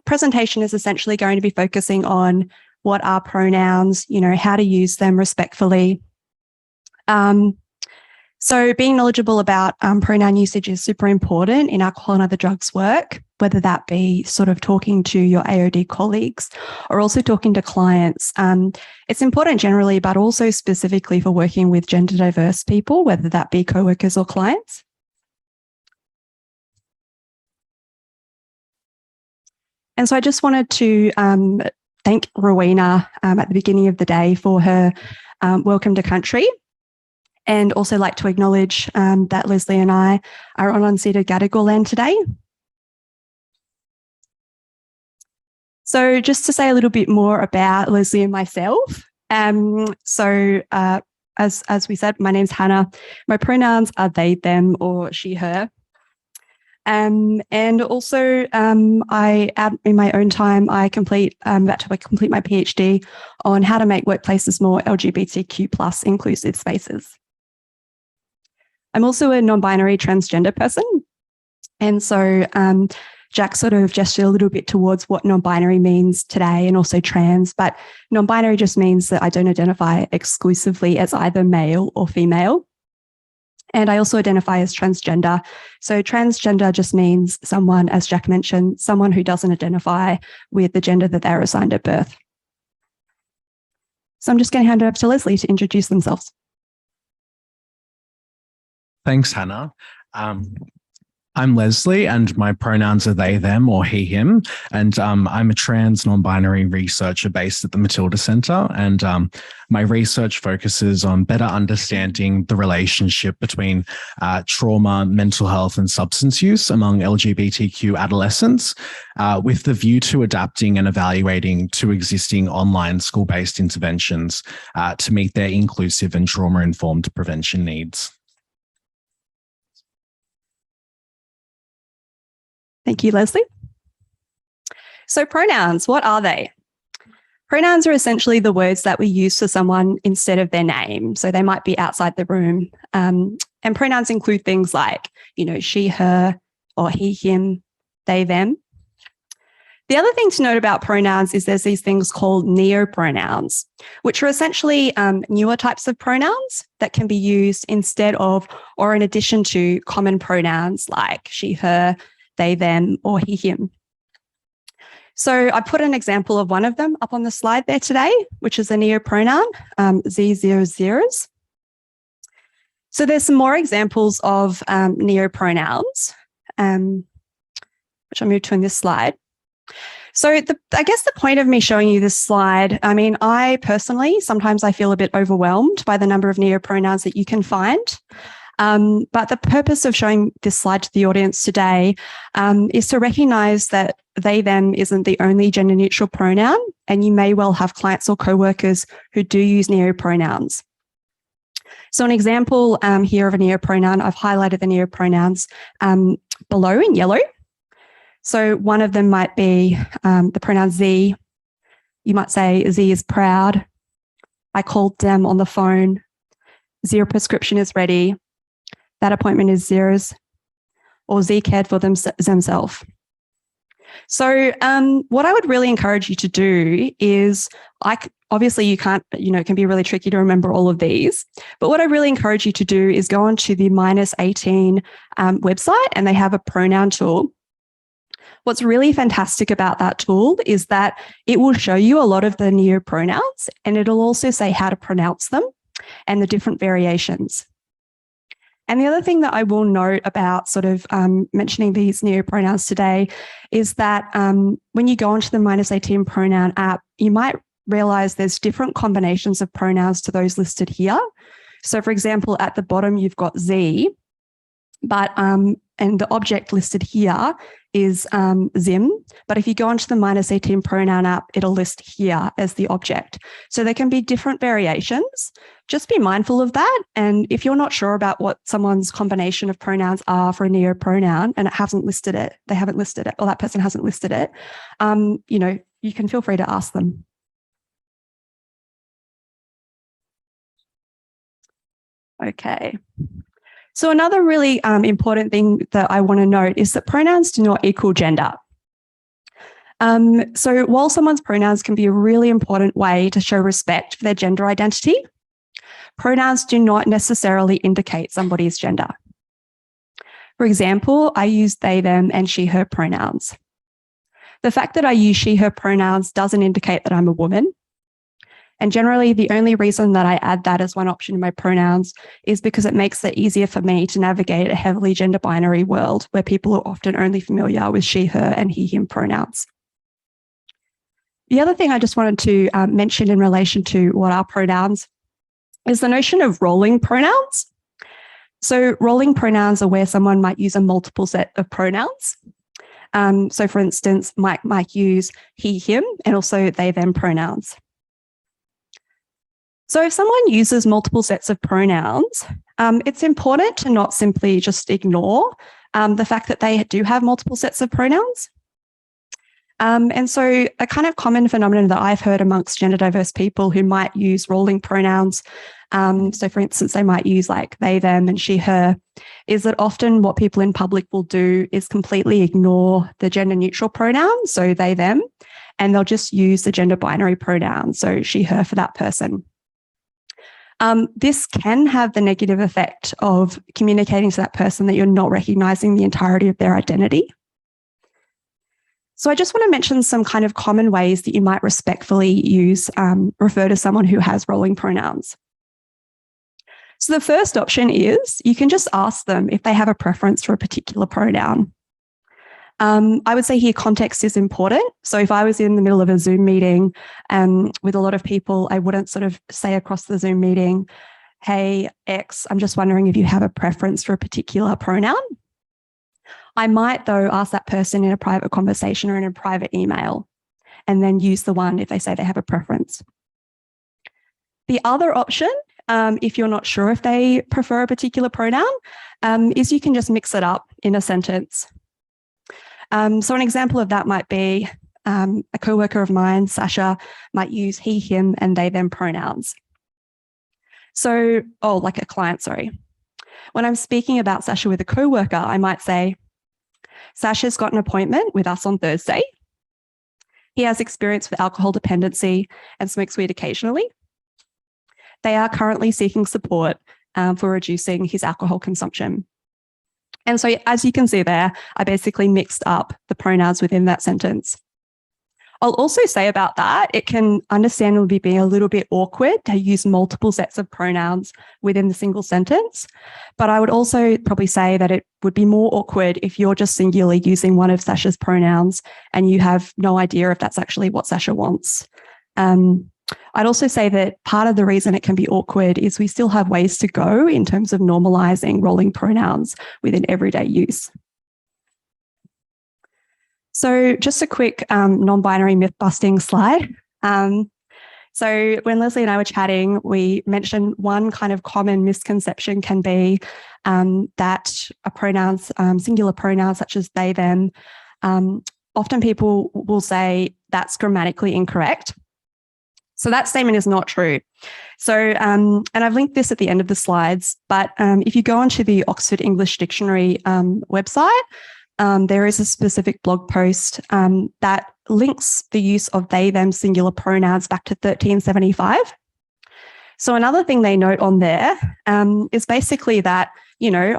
presentation is essentially going to be focusing on what are pronouns, how to use them respectfully. So being knowledgeable about pronoun usage is super important in alcohol and other drugs work, whether that be sort of talking to your AOD colleagues or also talking to clients. It's important generally, but also specifically for working with gender diverse people, whether that be co-workers or clients. And so I just wanted to thank Rowena at the beginning of the day for her welcome to country, and also like to acknowledge that Leslie and I are on unceded Gadigal land today. So just to say a little bit more about Leslie and myself. As we said, my name's Hannah. My pronouns are they, them, or she, her. And also, in my own time, I about to complete my PhD on how to make workplaces more LGBTQ+ inclusive spaces. I'm also a non-binary transgender person. And so Jack sort of gestured a little bit towards what non-binary means today and also trans, but non-binary just means that I don't identify exclusively as either male or female. And I also identify as transgender. So transgender just means someone, as Jack mentioned, someone who doesn't identify with the gender that they're assigned at birth. So I'm just going to hand it over to Leslie to introduce themselves. Thanks, Hannah. I'm Leslie, and my pronouns are they, them, or he, him. And I'm a trans non-binary researcher based at the Matilda Centre. And my research focuses on better understanding the relationship between trauma, mental health, and substance use among LGBTQ adolescents, with the view to adapting and evaluating to existing online school-based interventions to meet their inclusive and trauma-informed prevention needs. Thank you, Leslie. So pronouns, what are they? Pronouns are essentially the words that we use for someone instead of their name. So they might be outside the room. And pronouns include things like, she, her, or he, him, they, them. The other thing to note about pronouns is there's these things called neopronouns, which are essentially newer types of pronouns that can be used instead of or in addition to common pronouns like she, her, they, them, or he, him. So I put an example of one of them up on the slide there today, which is a neopronoun, Z00s. So there's some more examples of neopronouns, which I'll move to in this slide. So I guess the point of me showing you this slide, I personally, sometimes I feel a bit overwhelmed by the number of neopronouns that you can find. But the purpose of showing this slide to the audience today is to recognise that they, them isn't the only gender neutral pronoun, and you may well have clients or co-workers who do use neopronouns. So an example here of a neopronoun, I've highlighted the neopronouns below in yellow. So one of them might be the pronoun Z. You might say Z is proud. I called them on the phone. Z prescription is ready. That appointment is Z's, or Z cared for themselves. So what I would really encourage you to do is, obviously you can't, it can be really tricky to remember all of these, but what I really encourage you to do is go onto the -18 website, and they have a pronoun tool. What's really fantastic about that tool is that it will show you a lot of the neopronouns, and it'll also say how to pronounce them and the different variations. And the other thing that I will note about sort of mentioning these neopronouns today is that when you go onto the -18 pronoun app, you might realize there's different combinations of pronouns to those listed here. So for example, at the bottom, you've got Z, but and the object listed here is Zim. But if you go onto the -18 pronoun app, it'll list here as the object. So there can be different variations. Just be mindful of that. And if you're not sure about what someone's combination of pronouns are for a neopronoun and it hasn't listed it, they haven't listed it, or that person hasn't listed it, you can feel free to ask them. Okay. So another really important thing that I want to note is that pronouns do not equal gender. So while someone's pronouns can be a really important way to show respect for their gender identity, pronouns do not necessarily indicate somebody's gender. For example, I use they, them, and she, her pronouns. The fact that I use she, her pronouns doesn't indicate that I'm a woman. And generally, the only reason that I add that as one option in my pronouns is because it makes it easier for me to navigate a heavily gender binary world where people are often only familiar with she, her, and he, him pronouns. The other thing I just wanted to mention in relation to what are pronouns is the notion of rolling pronouns. So rolling pronouns are where someone might use a multiple set of pronouns. So for instance, Mike might use he, him, and also they, them pronouns. So if someone uses multiple sets of pronouns, it's important to not simply just ignore the fact that they do have multiple sets of pronouns. And so a kind of common phenomenon that I've heard amongst gender diverse people who might use rolling pronouns, so for instance, they might use like they, them, and she, her, is that often what people in public will do is completely ignore the gender neutral pronouns, so they, them, and they'll just use the gender binary pronoun, so she, her, for that person. This can have the negative effect of communicating to that person that you're not recognizing the entirety of their identity. So I just want to mention some kind of common ways that you might respectfully refer to someone who has rolling pronouns. So the first option is you can just ask them if they have a preference for a particular pronoun. I would say here context is important. So if I was in the middle of a Zoom meeting with a lot of people, I wouldn't sort of say across the Zoom meeting, hey, X, I'm just wondering if you have a preference for a particular pronoun. I might, though, ask that person in a private conversation or in a private email, and then use the one if they say they have a preference. The other option, if you're not sure if they prefer a particular pronoun, is you can just mix it up in a sentence. So an example of that might be a coworker of mine, Sasha, might use he, him, and they, them pronouns. So, like a client, sorry. When I'm speaking about Sasha with a coworker, I might say, Sasha's got an appointment with us on Thursday. He has experience with alcohol dependency and smokes weed occasionally. They are currently seeking support for reducing his alcohol consumption. And so as you can see there, I basically mixed up the pronouns within that sentence. I'll also say about that, it can understandably be a little bit awkward to use multiple sets of pronouns within the single sentence. But I would also probably say that it would be more awkward if you're just singularly using one of Sasha's pronouns and you have no idea if that's actually what Sasha wants. I'd also say that part of the reason it can be awkward is we still have ways to go in terms of normalizing rolling pronouns within everyday use. So just a quick non-binary myth-busting slide. So when Leslie and I were chatting, we mentioned one kind of common misconception can be that a pronouns, singular pronouns such as they, them, often people will say that's grammatically incorrect. So that statement is not true. So, and I've linked this at the end of the slides, but if you go onto the Oxford English Dictionary website, there is a specific blog post that links the use of they, them singular pronouns back to 1375. So another thing they note on there is basically that,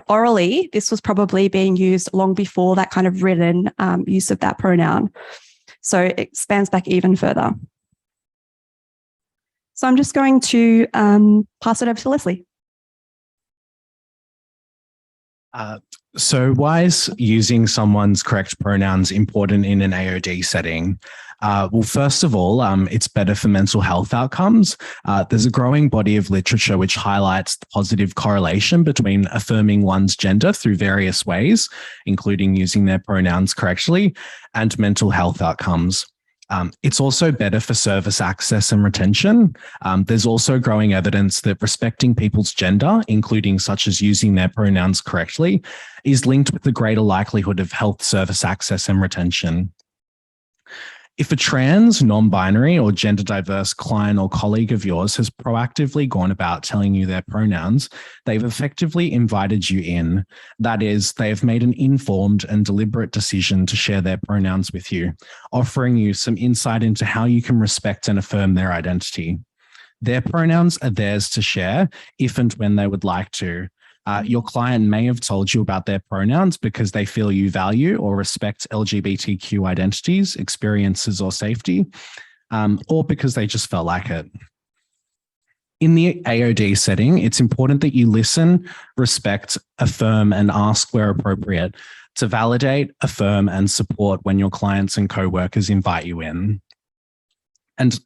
orally, this was probably being used long before that kind of written use of that pronoun. So it spans back even further. So I'm just going to pass it over to Leslie. So why is using someone's correct pronouns important in an AOD setting? Well, first of all, it's better for mental health outcomes. There's a growing body of literature which highlights the positive correlation between affirming one's gender through various ways, including using their pronouns correctly, and mental health outcomes. It's also better for service access and retention. There's also growing evidence that respecting people's gender, including such as using their pronouns correctly, is linked with the greater likelihood of health service access and retention. If a trans, non-binary, or gender diverse client or colleague of yours has proactively gone about telling you their pronouns, they've effectively invited you in. That is, they have made an informed and deliberate decision to share their pronouns with you, offering you some insight into how you can respect and affirm their identity. Their pronouns are theirs to share if and when they would like to. Your client may have told you about their pronouns because they feel you value or respect LGBTQ identities, experiences, or safety, or because they just felt like it. In the AOD setting, it's important that you listen, respect, affirm, and ask where appropriate to validate, affirm, and support when your clients and co-workers invite you in. And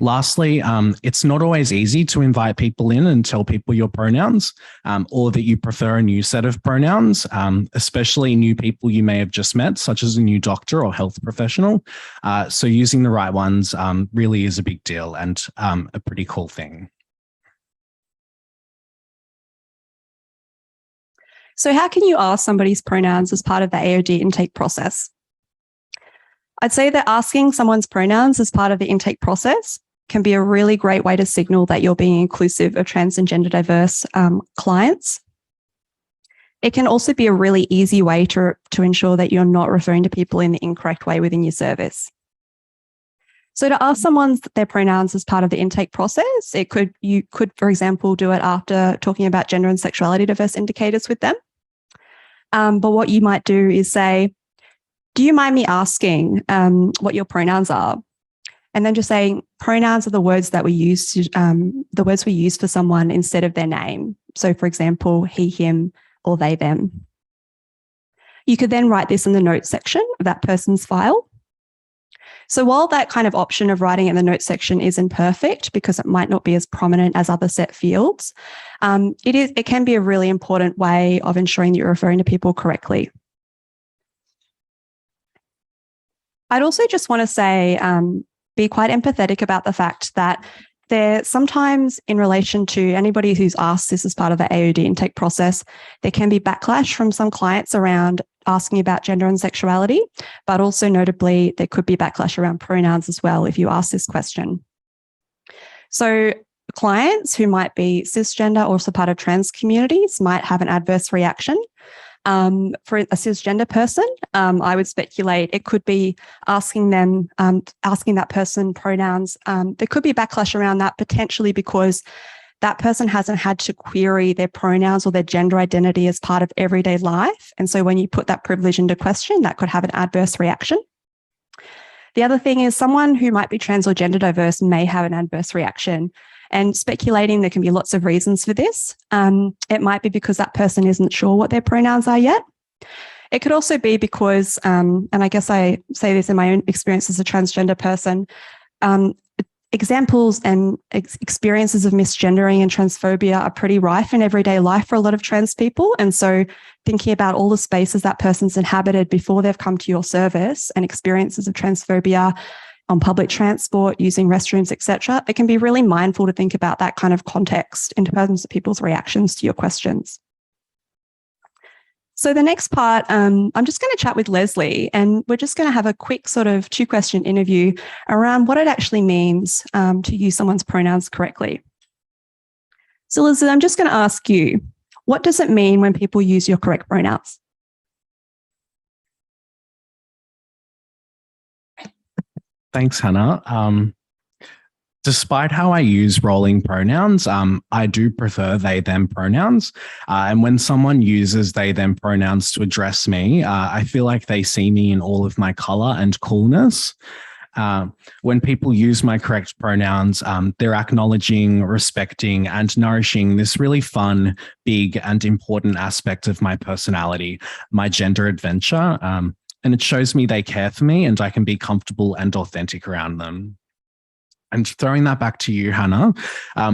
lastly, it's not always easy to invite people in and tell people your pronouns or that you prefer a new set of pronouns, especially new people you may have just met, such as a new doctor or health professional. So using the right ones really is a big deal and a pretty cool thing. So how can you ask somebody's pronouns as part of the AOD intake process? I'd say that asking someone's pronouns as part of the intake process can be a really great way to signal that you're being inclusive of trans and gender diverse clients. It can also be a really easy way to ensure that you're not referring to people in the incorrect way within your service. So to ask someone their pronouns as part of the intake process, you could, for example, do it after talking about gender and sexuality diverse indicators with them. But what you might do is say, do you mind me asking what your pronouns are? And then just saying pronouns are the words that we use for someone instead of their name. So for example, he, him, or they, them. You could then write this in the notes section of that person's file. So while that kind of option of writing in the notes section is imperfect because it might not be as prominent as other set fields, it can be a really important way of ensuring that you're referring to people correctly. I'd also just want to say, be quite empathetic about the fact that there sometimes, in relation to anybody who's asked this as part of the AOD intake process, there can be backlash from some clients around asking about gender and sexuality, but also notably, there could be backlash around pronouns as well if you ask this question. So clients who might be cisgender or also part of trans communities might have an adverse reaction. For a cisgender person, I would speculate it could be asking that person pronouns. There could be backlash around that potentially because that person hasn't had to query their pronouns or their gender identity as part of everyday life. And so when you put that privilege into question, that could have an adverse reaction. The other thing is someone who might be trans or gender diverse may have an adverse reaction. And speculating, there can be lots of reasons for this. It might be because that person isn't sure what their pronouns are yet. It could also be because, and I guess I say this in my own experience as a transgender person, examples and experiences of misgendering and transphobia are pretty rife in everyday life for a lot of trans people. And so thinking about all the spaces that person's inhabited before they've come to your service and experiences of transphobia on public transport, using restrooms, etc., it can be really mindful to think about that kind of context in terms of people's reactions to your questions. So the next part, I'm just going to chat with Leslie, and we're just going to have a quick sort of 2-question interview around what it actually means to use someone's pronouns correctly. So Leslie, I'm just going to ask you, what does it mean when people use your correct pronouns? Thanks, Hannah. Despite how I use rolling pronouns, I do prefer they, them pronouns. And when someone uses they, them pronouns to address me, I feel like they see me in all of my color and coolness. When people use my correct pronouns, they're acknowledging, respecting, and nourishing this really fun, big, and important aspect of my personality, my gender adventure. And it shows me they care for me and I can be comfortable and authentic around them. And throwing that back to you, Hannah,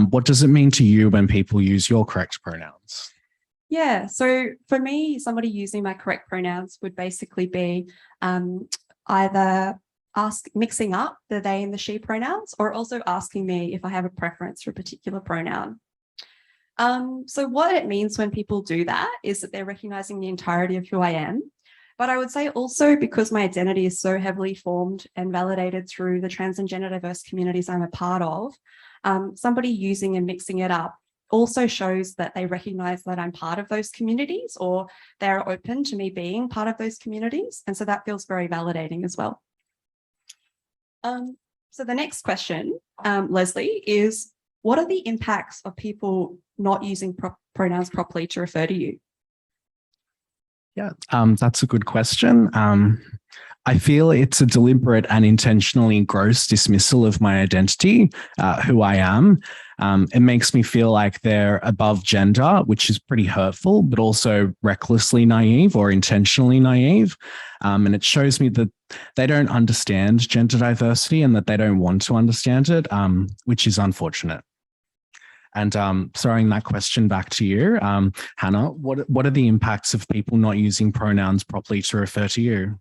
what does it mean to you when people use your correct pronouns? Yeah, so for me, somebody using my correct pronouns would basically be either mixing up the they and the she pronouns, or also asking me if I have a preference for a particular pronoun. So what it means when people do that is that they're recognizing the entirety of who I am. But I would say also, because my identity is so heavily formed and validated through the trans and gender diverse communities I'm a part of, somebody using and mixing it up also shows that they recognize that I'm part of those communities, or they're open to me being part of those communities. And so that feels very validating as well. So the next question, Leslie, is what are the impacts of people not using pronouns properly to refer to you? Yeah, that's a good question. I feel it's a deliberate and intentionally gross dismissal of my identity, who I am. It makes me feel like they're above gender, which is pretty hurtful, but also recklessly naive or intentionally naive. And it shows me that they don't understand gender diversity and that they don't want to understand it, which is unfortunate. And throwing that question back to you, Hannah, what are the impacts of people not using pronouns properly to refer to you?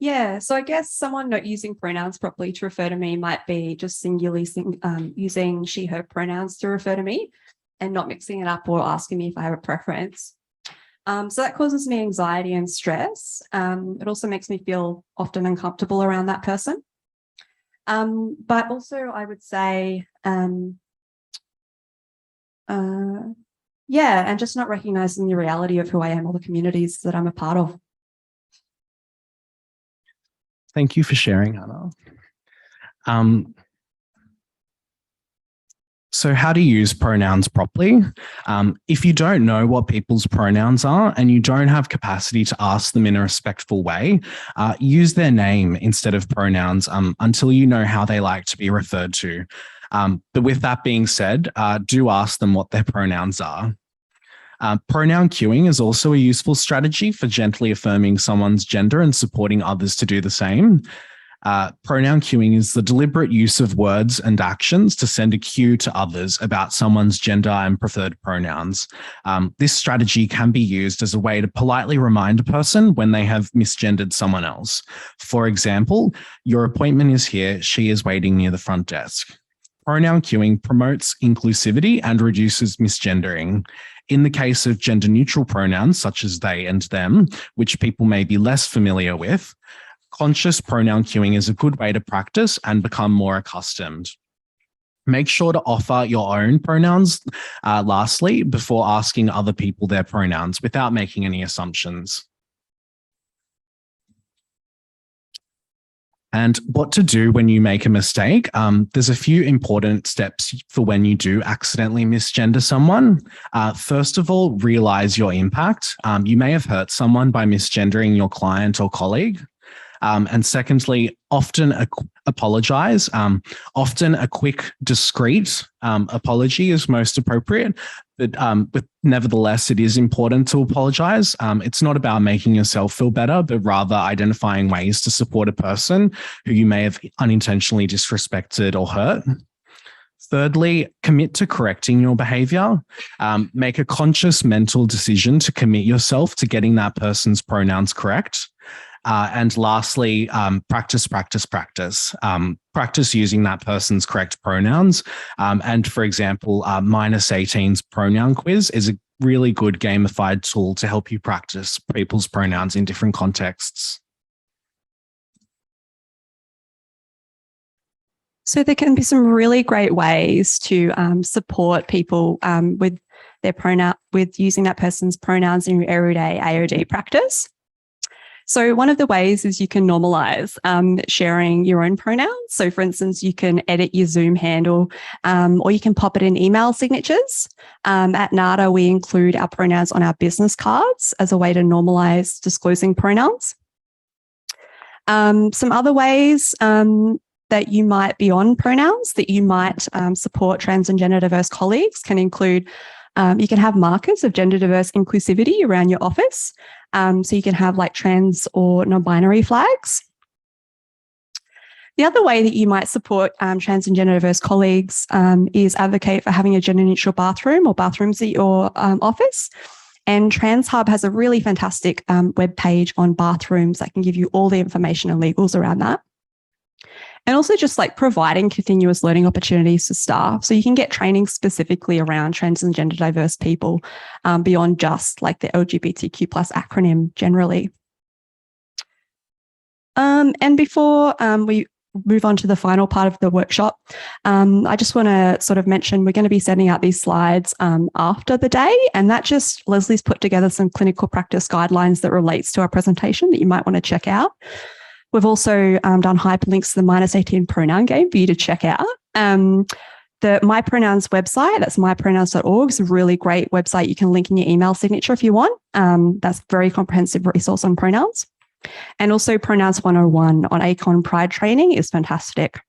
Yeah, so I guess someone not using pronouns properly to refer to me might be just singularly using she, her pronouns to refer to me and not mixing it up or asking me if I have a preference. So that causes me anxiety and stress. It also makes me feel often uncomfortable around that person. But also I would say, yeah, and just not recognizing the reality of who I am or the communities that I'm a part of. Thank you for sharing, Hannah. So how to use pronouns properly. If you don't know what people's pronouns are and you don't have capacity to ask them in a respectful way, use their name instead of pronouns until you know how they like to be referred to. But with that being said, do ask them what their pronouns are. Pronoun cueing is also a useful strategy for gently affirming someone's gender and supporting others to do the same. Pronoun cueing is the deliberate use of words and actions to send a cue to others about someone's gender and preferred pronouns. This strategy can be used as a way to politely remind a person when they have misgendered someone else. For example, your appointment is here, she is waiting near the front desk. Pronoun cueing promotes inclusivity and reduces misgendering. In the case of gender-neutral pronouns, such as they and them, which people may be less familiar with, conscious pronoun cueing is a good way to practice and become more accustomed. Make sure to offer your own pronouns lastly before asking other people their pronouns without making any assumptions. And what to do when you make a mistake. There's a few important steps for when you do accidentally misgender someone. First of all, realize your impact. You may have hurt someone by misgendering your client or colleague. And secondly, often apologize. Often a quick, discreet apology is most appropriate, but nevertheless, it is important to apologize. It's not about making yourself feel better, but rather identifying ways to support a person who you may have unintentionally disrespected or hurt. Thirdly, commit to correcting your behavior. Make a conscious mental decision to commit yourself to getting that person's pronouns correct. And lastly, practice. Practice using that person's correct pronouns. And for example, -18's pronoun quiz is a really good gamified tool to help you practice people's pronouns in different contexts. So there can be some really great ways to support people with their pronoun, with using that person's pronouns in your everyday AOD practice. So one of the ways is you can normalize sharing your own pronouns. So for instance, you can edit your Zoom handle or you can pop it in email signatures. At NADA, we include our pronouns on our business cards as a way to normalize disclosing pronouns. Some other ways that you might be on pronouns that you might support trans and gender diverse colleagues can include you can have markers of gender diverse inclusivity around your office. So you can have like trans or non-binary flags. The other way that you might support trans and gender diverse colleagues is advocate for having a gender neutral bathroom or bathrooms at your office. And Trans Hub has a really fantastic web page on bathrooms that can give you all the information and legals around that. And also just like providing continuous learning opportunities for staff. So you can get training specifically around trans and gender diverse people beyond just like the LGBTQ+ acronym generally. And before we move on to the final part of the workshop, I just want to sort of mention we're going to be sending out these slides after the day, and that just Leslie's put together some clinical practice guidelines that relates to our presentation that you might want to check out. We've also done hyperlinks to the -18 pronoun game for you to check out. The My Pronouns website, that's mypronouns.org, is a really great website you can link in your email signature if you want. That's a very comprehensive resource on pronouns. And also Pronouns 101 on ACON Pride training is fantastic.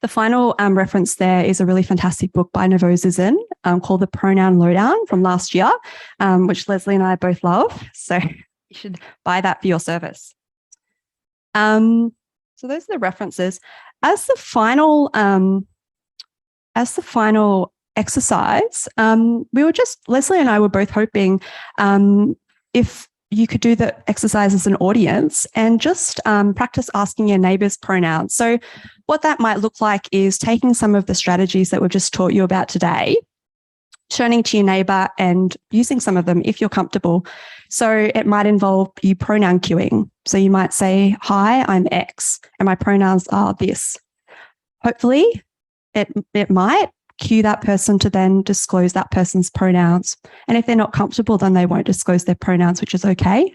The final reference there is a really fantastic book by Nouveau Zizin called The Pronoun Lowdown from last year, which Leslie and I both love. So you should buy that for your service. So those are the references. As the final exercise, Leslie and I were both hoping if you could do the exercise as an audience and just practice asking your neighbours pronouns. So what that might look like is taking some of the strategies that we've just taught you about today turning to your neighbor and using some of them if you're comfortable. So it might involve you pronoun cueing. So you might say, hi, I'm X and my pronouns are this. Hopefully it might cue that person to then disclose that person's pronouns. And if they're not comfortable, then they won't disclose their pronouns, which is okay.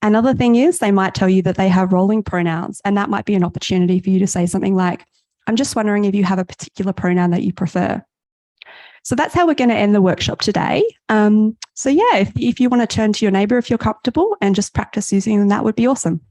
Another thing is they might tell you that they have rolling pronouns, and that might be an opportunity for you to say something like, I'm just wondering if you have a particular pronoun that you prefer. So that's how we're going to end the workshop today. So yeah, if you want to turn to your neighbour if you're comfortable and just practice using them, that would be awesome.